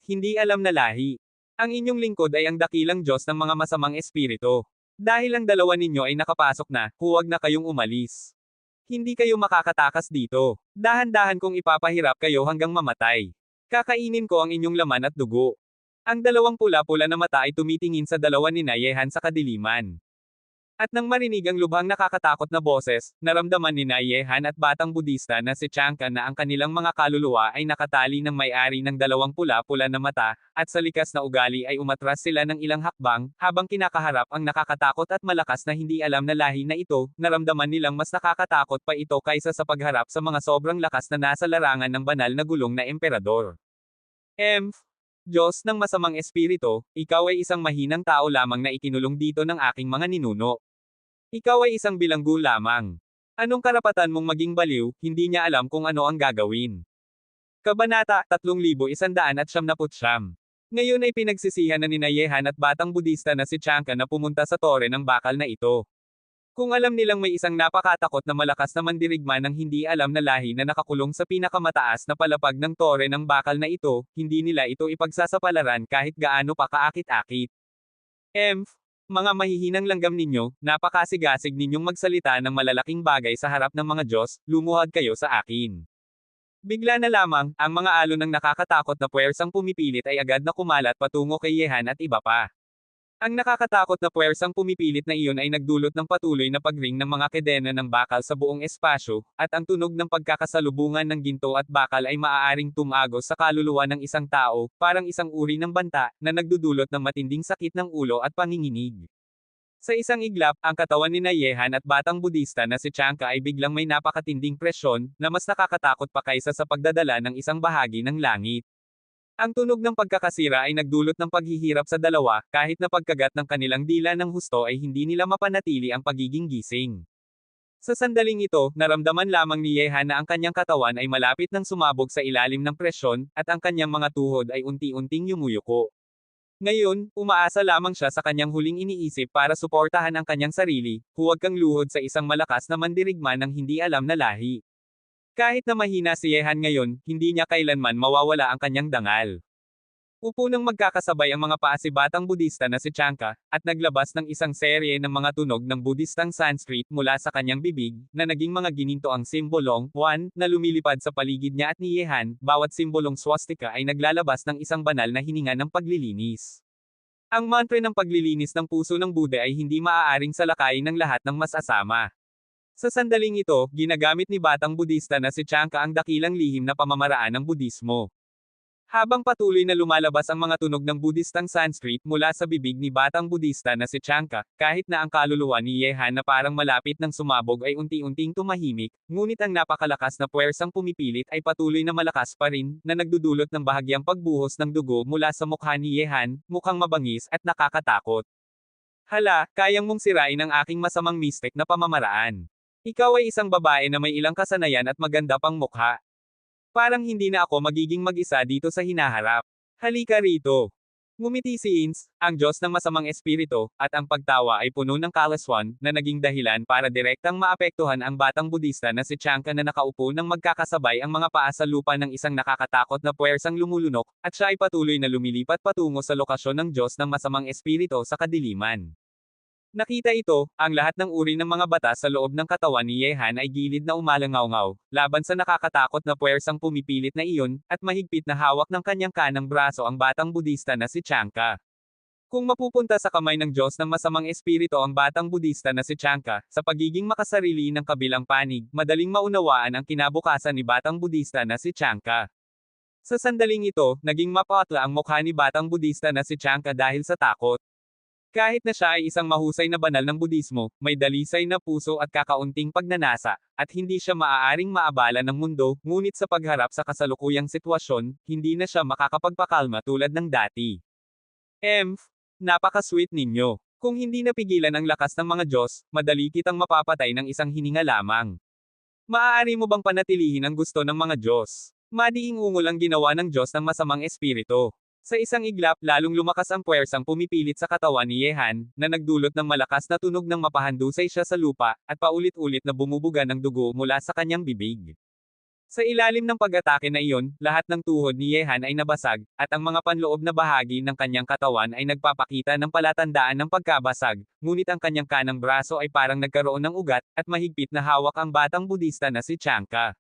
Hindi alam na lahi. Ang inyong lingkod ay ang dakilang Diyos ng mga masamang espiritu. Dahil ang dalawa ninyo ay nakapasok na, huwag na kayong umalis. Hindi kayo makakatakas dito. Dahan-dahan kong ipapahirap kayo hanggang mamatay. Kakainin ko ang inyong laman at dugo. Ang dalawang pula-pula na mata ay tumitingin sa dalawa ni Nayehan sa kadiliman. At nang marinig ang lubhang nakakatakot na boses, naramdaman ni Nayehan at batang Budista na si Chanka na ang kanilang mga kaluluwa ay nakatali ng may-ari ng dalawang pula-pula na mata, at sa likas na ugali ay umatras sila ng ilang hakbang, habang kinakaharap ang nakakatakot at malakas na hindi alam na lahi na ito, naramdaman nilang mas nakakatakot pa ito kaysa sa pagharap sa mga sobrang lakas na nasa larangan ng banal na gulong na emperador. Diyos ng masamang espiritu, ikaw ay isang mahinang tao lamang na ikinulong dito ng aking mga ninuno. Ikaw ay isang bilanggo lamang. Anong karapatan mong maging baliw, hindi niya alam kung ano ang gagawin. Kabanata 3179. Ngayon ay pinagsisihan na ni Nayehan at batang Budista na si Chanka na pumunta sa tore ng bakal na ito. Kung alam nilang may isang napakatakot na malakas na mandirigma ng hindi alam na lahi na nakakulong sa pinakamataas na palapag ng tore ng bakal na ito, hindi nila ito ipagsasapalaran kahit gaano pa kaakit-akit. Mga mahihinang langgam ninyo, napakasigasig ninyong magsalita ng malalaking bagay sa harap ng mga Diyos, lumuhad kayo sa akin. Bigla na lamang, ang mga alon ng nakakatakot na puwersang pumipilit ay agad na kumalat patungo kay Yehan at iba pa. Ang nakakatakot na puwersang pumipilit na iyon ay nagdulot ng patuloy na pagring ng mga kedena ng bakal sa buong espasyo, at ang tunog ng pagkakasalubungan ng ginto at bakal ay maaaring tumagos sa kaluluwa ng isang tao, parang isang uri ng banta, na nagdudulot ng matinding sakit ng ulo at panginginig. Sa isang iglap, ang katawan ni Nayehan at batang Budista na si Chanka ay biglang may napakatinding presyon, na mas nakakatakot pa kaysa sa pagdadala ng isang bahagi ng langit. Ang tunog ng pagkakasira ay nagdulot ng paghihirap sa dalawa, kahit na pagkagat ng kanilang dila ng husto ay hindi nila mapanatili ang pagiging gising. Sa sandaling ito, naramdaman lamang ni Yehan na ang kanyang katawan ay malapit nang sumabog sa ilalim ng presyon, at ang kanyang mga tuhod ay unti-unting yumuyuko. Ngayon, umaasa lamang siya sa kanyang huling iniisip para suportahan ang kanyang sarili, huwag kang luhod sa isang malakas na mandirigma ng hindi alam na lahi. Kahit na mahina si Yehan ngayon, hindi niya kailanman mawawala ang kanyang dangal. Upo nang magkakasabay ang mga paasibatang Budista na si Chanka, at naglabas ng isang serye ng mga tunog ng Budistang Sanskrit mula sa kanyang bibig, na naging mga gininto ang simbolong 1, na lumilipad sa paligid niya at ni Yehan, bawat simbolong swastika ay naglalabas ng isang banal na hininga ng paglilinis. Ang mantra ng paglilinis ng puso ng Buddha ay hindi maaaring salakayin ng lahat ng masasama. Sa sandaling ito, ginagamit ni batang Budista na si Chanka ang dakilang lihim na pamamaraan ng Budismo. Habang patuloy na lumalabas ang mga tunog ng Budistang Sanskrit mula sa bibig ni batang Budista na si Chanka, kahit na ang kaluluwa ni Yehan na parang malapit ng sumabog ay unti-unting tumahimik, ngunit ang napakalakas na puwersang pumipilit ay patuloy na malakas pa rin, na nagdudulot ng bahagyang pagbuhos ng dugo mula sa mukha ni Yehan, mukhang mabangis at nakakatakot. Hala, kayang mong sirain ang aking masamang mystic na pamamaraan. Ikaw ay isang babae na may ilang kasanayan at maganda pang mukha. Parang hindi na ako magiging mag-isa dito sa hinaharap. Halika rito. Ngumiti si Ins, ang Diyos ng masamang espiritu, at ang pagtawa ay puno ng kalaswan, na naging dahilan para direktang maapektuhan ang batang Budista na si Chanka na nakaupo nang magkakasabay ang mga paa sa lupa ng isang nakakatakot na puwersang lumulunok, at siya ay patuloy na lumilipat patungo sa lokasyon ng Diyos ng masamang espiritu sa kadiliman. Nakita ito, ang lahat ng uri ng mga batas sa loob ng katawan ni Yehan ay gilid na umalangaw-ngaw, laban sa nakakatakot na puwersang pumipilit na iyon, at mahigpit na hawak ng kanyang kanang braso ang batang Budista na si Chanka. Kung mapupunta sa kamay ng Diyos ng masamang espiritu ang batang Budista na si Chanka, sa pagiging makasarili ng kabilang panig, madaling maunawaan ang kinabukasan ni batang Budista na si Chanka. Sa sandaling ito, naging mapatla ang mukha ni batang Budista na si Chanka dahil sa takot. Kahit na siya ay isang mahusay na banal ng Budismo, may dalisay na puso at kakaunting pagnanasa, at hindi siya maaaring maabala ng mundo, ngunit sa pagharap sa kasalukuyang sitwasyon, hindi na siya makakapagpakalma tulad ng dati. Napaka-sweet ninyo. Kung hindi napigilan ang lakas ng mga Diyos, madali kitang mapapatay ng isang hininga lamang. Maaari mo bang panatilihin ang gusto ng mga Diyos? Madiing ungol ang ginawa ng Diyos ng masamang espiritu. Sa isang iglap, lalong lumakas ang puwersang pumipilit sa katawan ni Yehan, na nagdulot ng malakas na tunog nang mapahandusay siya sa lupa, at paulit-ulit na bumubuga ng dugo mula sa kanyang bibig. Sa ilalim ng pag-atake na iyon, lahat ng tuhod ni Yehan ay nabasag, at ang mga panloob na bahagi ng kanyang katawan ay nagpapakita ng palatandaan ng pagkabasag, ngunit ang kanyang kanang braso ay parang nagkaroon ng ugat, at mahigpit na hawak ang batang Budista na si Chanka.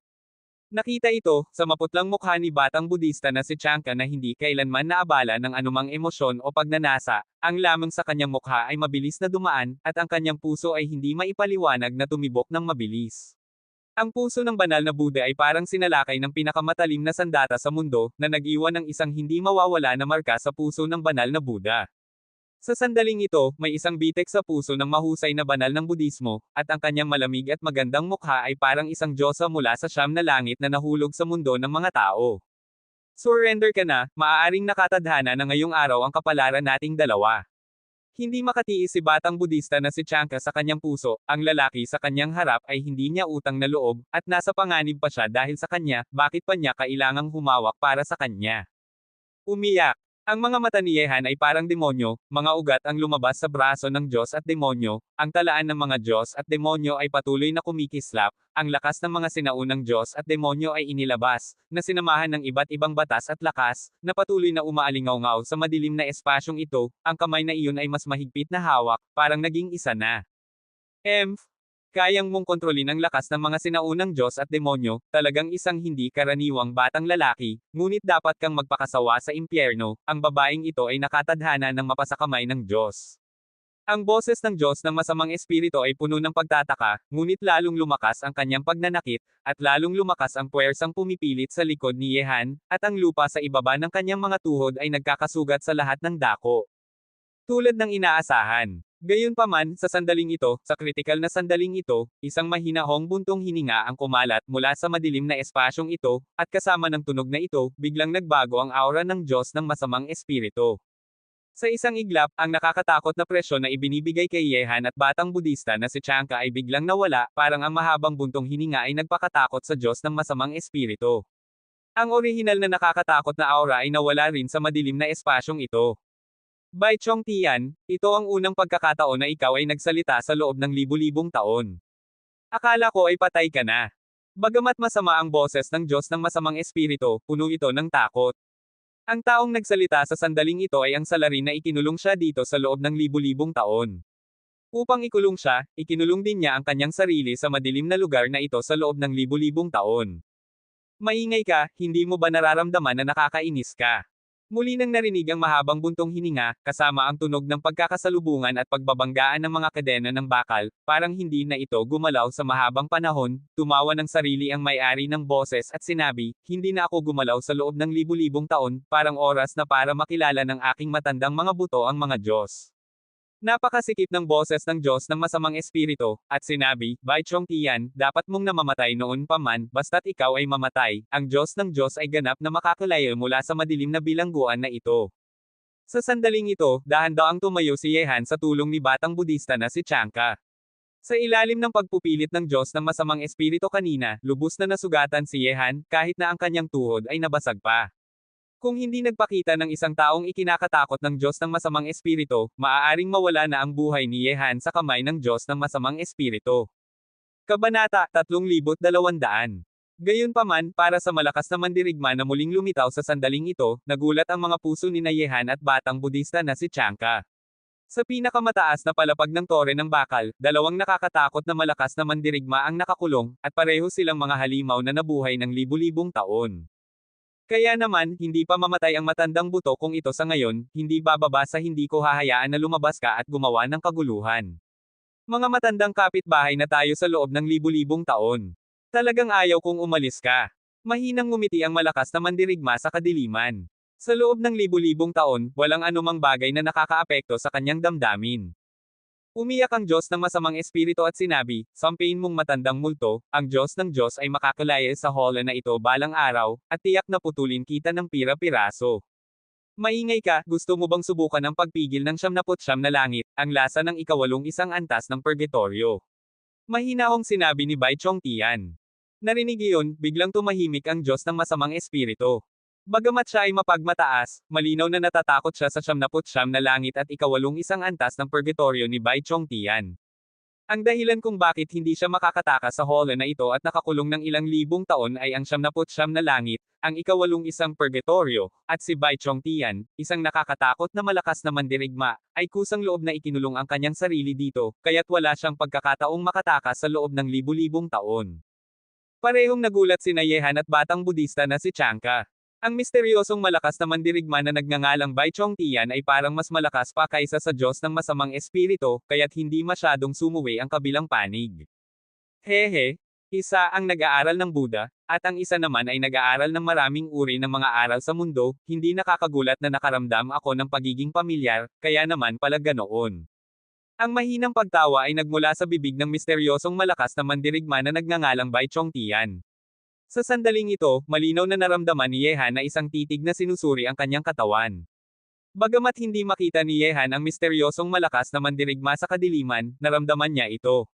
Nakita ito, sa maputlang mukha ni batang Budista na si Chanka na hindi kailanman naabala ng anumang emosyon o pagnanasa, ang lamang sa kanyang mukha ay mabilis na dumaan, at ang kanyang puso ay hindi maipaliwanag na tumibok ng mabilis. Ang puso ng banal na Buddha ay parang sinalakay ng pinakamatalim na sandata sa mundo, na nag-iwan ng isang hindi mawawala na marka sa puso ng banal na Buddha. Sa sandaling ito, may isang bitek sa puso ng mahusay na banal ng Budismo, at ang kanyang malamig at magandang mukha ay parang isang diyosa mula sa siyam na langit na nahulog sa mundo ng mga tao. Surrender ka na, maaaring nakatadhana na ngayong araw ang kapalaran nating dalawa. Hindi makatiis si batang Budista na si Chanka sa kanyang puso, ang lalaki sa kanyang harap ay hindi niya utang na loob, at nasa panganib pa siya dahil sa kanya, bakit pa niya kailangang humawak para sa kanya. Umiyak. Ang mga mata ni Yehan ay parang demonyo, mga ugat ang lumabas sa braso ng Diyos at demonyo, ang talaan ng mga Diyos at demonyo ay patuloy na kumikislap, ang lakas ng mga sinaunang Diyos at demonyo ay inilabas, na sinamahan ng iba't ibang batas at lakas, na patuloy na umaalingaw-ngaw sa madilim na espasyong ito, ang kamay na iyon ay mas mahigpit na hawak, parang naging isa na. Kayang mong kontrolin ang lakas ng mga sinaunang Diyos at demonyo, talagang isang hindi karaniwang batang lalaki, ngunit dapat kang magpakasawa sa impyerno, ang babaeng ito ay nakatadhana ng mapasakamay ng Diyos. Ang boses ng Diyos ng masamang espiritu ay puno ng pagtataka, ngunit lalong lumakas ang kanyang pagnanakit, at lalong lumakas ang puwersang pumipilit sa likod ni Yehan, at ang lupa sa ibaba ng kanyang mga tuhod ay nagkakasugat sa lahat ng dako. Tulad ng inaasahan. Gayunpaman, sa sandaling ito, sa kritikal na sandaling ito, isang mahinahong buntong hininga ang kumalat mula sa madilim na espasyong ito, at kasama ng tunog na ito, biglang nagbago ang aura ng Diyos ng masamang espiritu. Sa isang iglap, ang nakakatakot na presyon na ibinibigay kay Yehan at batang Budista na si Chanka ay biglang nawala, parang ang mahabang buntong hininga ay nagpakatakot sa Diyos ng masamang espiritu. Ang orihinal na nakakatakot na aura ay nawala rin sa madilim na espasyong ito. Bai Chong Tian, ito ang unang pagkakataon na ikaw ay nagsalita sa loob ng libu-libong taon. Akala ko ay patay ka na. Bagamat masama ang boses ng Diyos ng masamang espiritu, puno ito ng takot. Ang taong nagsalita sa sandaling ito ay ang salarin na ikinulong siya dito sa loob ng libu-libong taon. Upang ikulong siya, ikinulong din niya ang kanyang sarili sa madilim na lugar na ito sa loob ng libu-libong taon. Maingay ka, hindi mo ba nararamdaman na nakakainis ka? Muli nang narinig ang mahabang buntong hininga, kasama ang tunog ng pagkakasalubungan at pagbabanggaan ng mga kadena ng bakal, parang hindi na ito gumalaw sa mahabang panahon, tumawa ng sarili ang may-ari ng boses at sinabi, hindi na ako gumalaw sa loob ng libu-libong taon, parang oras na para makilala ng aking matandang mga buto ang mga Diyos. Napakasikip ng boses ng Diyos ng masamang espiritu, at sinabi, Bai Chong Tian, dapat mong namamatay noon pa man, basta't ikaw ay mamatay, ang Diyos ng Diyos ay ganap na makakalayo mula sa madilim na bilangguan na ito. Sa sandaling ito, dahan-daang tumayo si Yehan sa tulong ni batang Budista na si Chanka. Sa ilalim ng pagpupilit ng Diyos ng masamang espiritu kanina, lubos na nasugatan si Yehan, kahit na ang kanyang tuhod ay nabasag pa. Kung hindi nagpakita ng isang taong ikinakatakot ng Diyos ng masamang espiritu, maaaring mawala na ang buhay ni Yehan sa kamay ng Diyos ng masamang espiritu. Kabanata 3200. Gayunpaman, para sa malakas na mandirigma na muling lumitaw sa sandaling ito, nagulat ang mga puso ni Yehan at batang Budista na si Chanka. Sa pinakamataas na palapag ng tore ng bakal, dalawang nakakatakot na malakas na mandirigma ang nakakulong, at pareho silang mga halimaw na nabuhay ng libu-libong taon. Kaya naman, hindi pa mamatay ang matandang buto kung ito sa ngayon, hindi bababa sa hindi ko hahayaan na lumabas ka at gumawa ng kaguluhan. Mga matandang kapitbahay na tayo sa loob ng libu-libong taon. Talagang ayaw kong umalis ka. Mahinang ngumiti ang malakas na mandirigma sa kadiliman. Sa loob ng libu-libong taon, walang anumang bagay na nakakaapekto sa kanyang damdamin. Umiyak ang Diyos ng masamang espiritu at sinabi, sampayin mong matandang multo, ang Diyos ng Diyos ay makakalaya sa hall na ito balang araw, at tiyak na putulin kita ng pira-piraso. Maingay ka, gusto mo bang subukan ang pagpigil ng 99 na langit, ang lasa ng ikawalong isang antas ng purgatorio? Mahinahong sinabi ni Bai Chong Tian. Narinig iyon, biglang tumahimik ang Diyos ng masamang espiritu. Bagamat siya ay mapagmataas, malinaw na natatakot siya sa 99 na langit at ikawalong isang antas ng purgatorio ni Bai Chong Tian. Ang dahilan kung bakit hindi siya makakatakas sa hall na ito at nakakulong ng ilang libong taon ay ang 99 na langit, ang ikawalong isang purgatorio, at si Bai Chong Tian, isang nakakatakot na malakas na mandirigma, ay kusang loob na ikinulong ang kanyang sarili dito, kaya't wala siyang pagkakataong makatakas sa loob ng libu-libong taon. Parehong nagulat sina Yehan at batang Budista na si Chanka. Ang misteryosong malakas na mandirigma na nagngangalang Bai Chong Tian ay parang mas malakas pa kaysa sa Diyos ng masamang espiritu, kaya't hindi masyadong sumuwi ang kabilang panig. Hehe, isa ang nag-aaral ng Buddha, at ang isa naman ay nag-aaral ng maraming uri ng mga aral sa mundo, hindi nakakagulat na nakaramdam ako ng pagiging pamilyar, kaya naman pala ganoon. Ang mahinang pagtawa ay nagmula sa bibig ng misteryosong malakas na mandirigma na nagngangalang Bai Chong Tian. Sa sandaling ito, malinaw na naramdaman ni Yehan na isang titig na sinusuri ang kanyang katawan. Bagamat hindi makita ni Yehan ang misteryosong malakas na mandirigma sa kadiliman, naramdaman niya ito.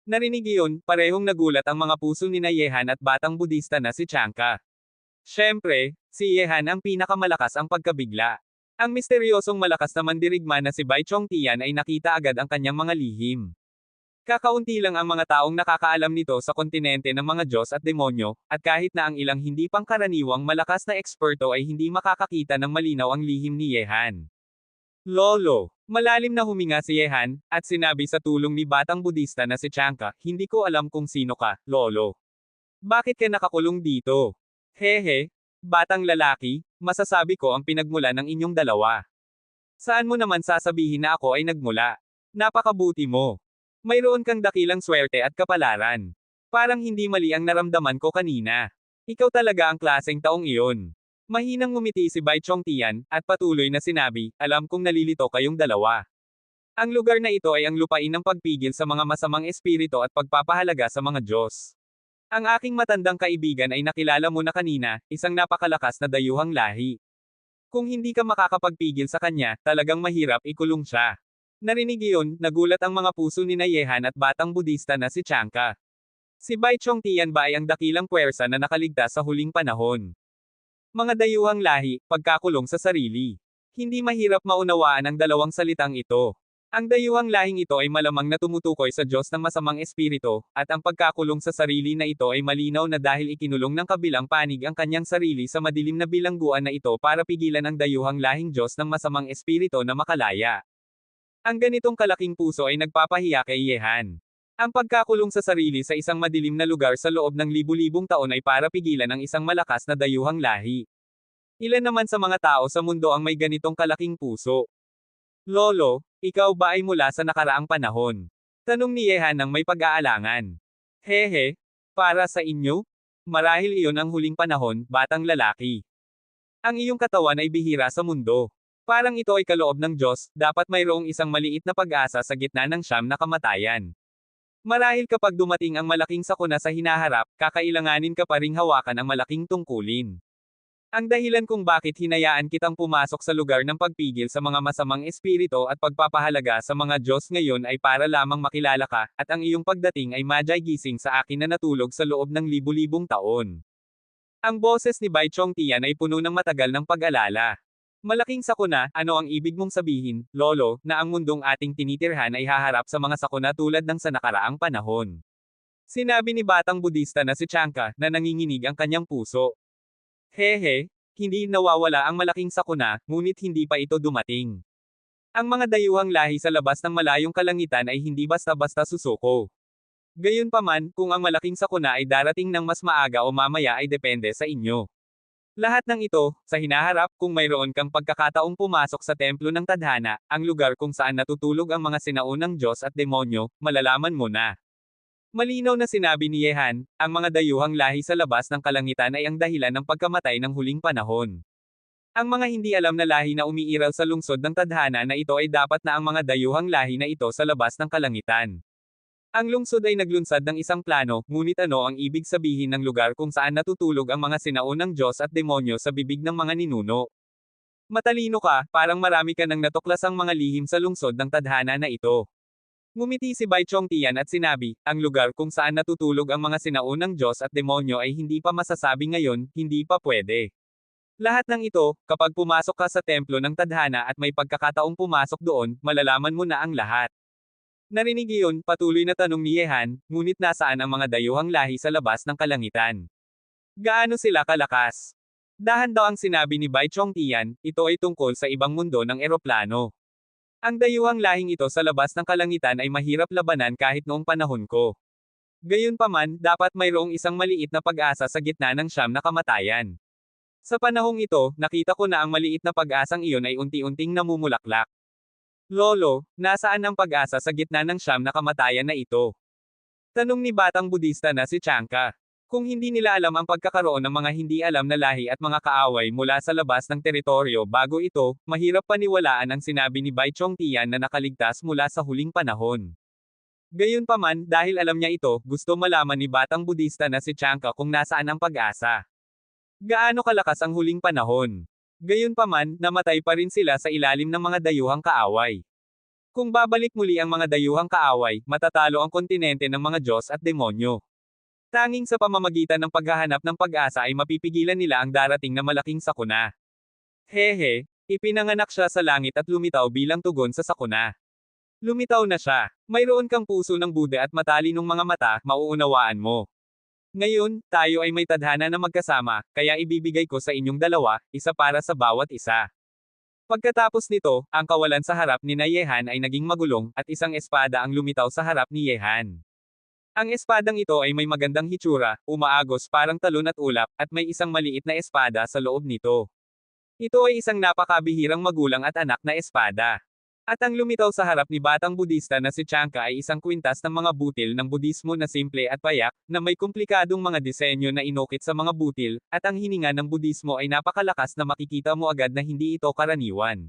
Narinig iyon, parehong nagulat ang mga puso ni Yehan at batang Budista na si Chanka. Siyempre, si Yehan ang pinakamalakas ang pagkabigla. Ang misteryosong malakas na mandirigma na si Bai Chong Tian ay nakita agad ang kanyang mga lihim. Kakaunti lang ang mga taong nakakaalam nito sa kontinente ng mga Diyos at demonyo, at kahit na ang ilang hindi pangkaraniwang malakas na eksperto ay hindi makakakita ng malinaw ang lihim ni Yehan. Lolo, malalim na huminga si Yehan, at sinabi sa tulong ni batang Budista na si Chanka, hindi ko alam kung sino ka, Lolo. Bakit ka nakakulong dito? Hehe, batang lalaki, masasabi ko ang pinagmula ng inyong dalawa. Saan mo naman sasabihin na ako ay nagmula? Napakabuti mo. Mayroon kang dakilang swerte at kapalaran. Parang hindi mali ang naramdaman ko kanina. Ikaw talaga ang klaseng taong iyon. Mahinang ngumiti si Bai Chong Tian, at patuloy na sinabi, alam kong nalilito kayong dalawa. Ang lugar na ito ay ang lupain ng pagpigil sa mga masamang espiritu at pagpapahalaga sa mga Diyos. Ang aking matandang kaibigan ay nakilala mo na kanina, isang napakalakas na dayuhang lahi. Kung hindi ka makakapagpigil sa kanya, talagang mahirap ikulong siya. Narinig iyon, nagulat ang mga puso ni Yehan at batang Budista na si Chanka. Si Bai Chong Tian ba ay ang dakilang puwersa na nakaligtas sa huling panahon? Mga dayuhang lahi, pagkakulong sa sarili. Hindi mahirap maunawaan ang dalawang salitang ito. Ang dayuhang lahing ito ay malamang na tumutukoy sa Diyos ng masamang espiritu, at ang pagkakulong sa sarili na ito ay malinaw na dahil ikinulong ng kabilang panig ang kanyang sarili sa madilim na bilangguan na ito para pigilan ang dayuhang lahing Diyos ng masamang espiritu na makalaya. Ang ganitong kalaking puso ay nagpapahiya kay Yehan. Ang pagkakulong sa sarili sa isang madilim na lugar sa loob ng libu-libong taon ay para pigilan ang isang malakas na dayuhang lahi. Ilan naman sa mga tao sa mundo ang may ganitong kalaking puso? Lolo, ikaw ba ay mula sa nakaraang panahon? Tanong ni Yehan ng may pag-aalangan. Hehe, para sa inyo? Marahil iyon ang huling panahon, batang lalaki. Ang iyong katawan ay bihira sa mundo. Parang ito ay kaloob ng Diyos, dapat mayroong isang maliit na pag-asa sa gitna ng siyam na kamatayan. Marahil kapag dumating ang malaking sakuna sa hinaharap, kakailanganin ka pa ring hawakan ang malaking tungkulin. Ang dahilan kung bakit hinayaan kitang pumasok sa lugar ng pagpigil sa mga masamang espiritu at pagpapahalaga sa mga Diyos ngayon ay para lamang makilala ka, at ang iyong pagdating ay madyay gising sa akin na natulog sa loob ng libu-libong taon. Ang boses ni Bai Chong Tian ay puno ng matagal ng pag-alala. Malaking sakuna, ano ang ibig mong sabihin, Lolo, na ang mundong ating tinitirhan ay haharap sa mga sakuna tulad ng sa nakaraang panahon? Sinabi ni batang Budista na si Chanka, na nanginginig ang kanyang puso. Hehe, hindi nawawala ang malaking sakuna, ngunit hindi pa ito dumating. Ang mga dayuhang lahi sa labas ng malayong kalangitan ay hindi basta-basta susuko. Gayunpaman, kung ang malaking sakuna ay darating ng mas maaga o mamaya ay depende sa inyo. Lahat ng ito, sa hinaharap, kung mayroon kang pagkakataong pumasok sa templo ng tadhana, ang lugar kung saan natutulog ang mga sinaunang Diyos at demonyo, malalaman mo na. Malinaw na sinabi ni Yehan, ang mga dayuhang lahi sa labas ng kalangitan ay ang dahilan ng pagkamatay ng huling panahon. Ang mga hindi alam na lahi na umiiral sa lungsod ng tadhana na ito ay dapat na ang mga dayuhang lahi na ito sa labas ng kalangitan. Ang lungsod ay naglunsad ng isang plano, ngunit ano ang ibig sabihin ng lugar kung saan natutulog ang mga sinaunang Diyos at demonyo sa bibig ng mga ninuno? Matalino ka, parang marami ka nang natuklasang mga lihim sa lungsod ng tadhana na ito. Ngumiti si Bai Chong Tian at sinabi, ang lugar kung saan natutulog ang mga sinaunang Diyos at demonyo ay hindi pa masasabi ngayon, hindi pa pwede. Lahat ng ito, kapag pumasok ka sa templo ng tadhana at may pagkakataong pumasok doon, malalaman mo na ang lahat. Narinig iyon, patuloy na tanong ni Yehan, ngunit nasaan ang mga dayuhang lahi sa labas ng kalangitan? Gaano sila kalakas? Dahan daw ang sinabi ni Bai Chong Tian, ito ay tungkol sa ibang mundo ng eroplano. Ang dayuhang lahing ito sa labas ng kalangitan ay mahirap labanan kahit noong panahon ko. Gayunpaman, dapat mayroong isang maliit na pag-asa sa gitna ng siyam na kamatayan. Sa panahong ito, nakita ko na ang maliit na pag-asang iyon ay unti-unting namumulaklak. Lolo, nasaan ang pag-asa sa gitna ng siyam na kamatayan na ito? Tanong ni batang Budista na si Chanka. Kung hindi nila alam ang pagkakaroon ng mga hindi alam na lahi at mga kaaway mula sa labas ng teritoryo bago ito, mahirap paniwalaan ang sinabi ni Bai Chong Tian na nakaligtas mula sa huling panahon. Gayunpaman, dahil alam niya ito, gusto malaman ni batang Budista na si Chanka kung nasaan ang pag-asa. Gaano kalakas ang huling panahon? Gayunpaman, namatay pa rin sila sa ilalim ng mga dayuhang kaaway. Kung babalik muli ang mga dayuhang kaaway, matatalo ang kontinente ng mga Diyos at demonyo. Tanging sa pamamagitan ng paghahanap ng pag-asa ay mapipigilan nila ang darating na malaking sakuna. Hehe, ipinanganak siya sa langit at lumitaw bilang tugon sa sakuna. Lumitaw na siya. Mayroon kang puso ng Buddha at matalinong mga mata, mauunawaan mo. Ngayon, tayo ay may tadhana na magkasama, kaya ibibigay ko sa inyong dalawa, isa para sa bawat isa. Pagkatapos nito, ang kawalan sa harap ni Yehan ay naging magulong, at isang espada ang lumitaw sa harap ni Yehan. Ang espadang ito ay may magandang hitsura, umaagos parang talon at ulap, at may isang maliit na espada sa loob nito. Ito ay isang napakabihirang magulang at anak na espada. At ang lumitaw sa harap ni batang Budista na si Chanka ay isang kwintas ng mga butil ng Budismo na simple at payak, na may komplikadong mga disenyo na inukit sa mga butil, at ang hininga ng Budismo ay napakalakas na makikita mo agad na hindi ito karaniwan.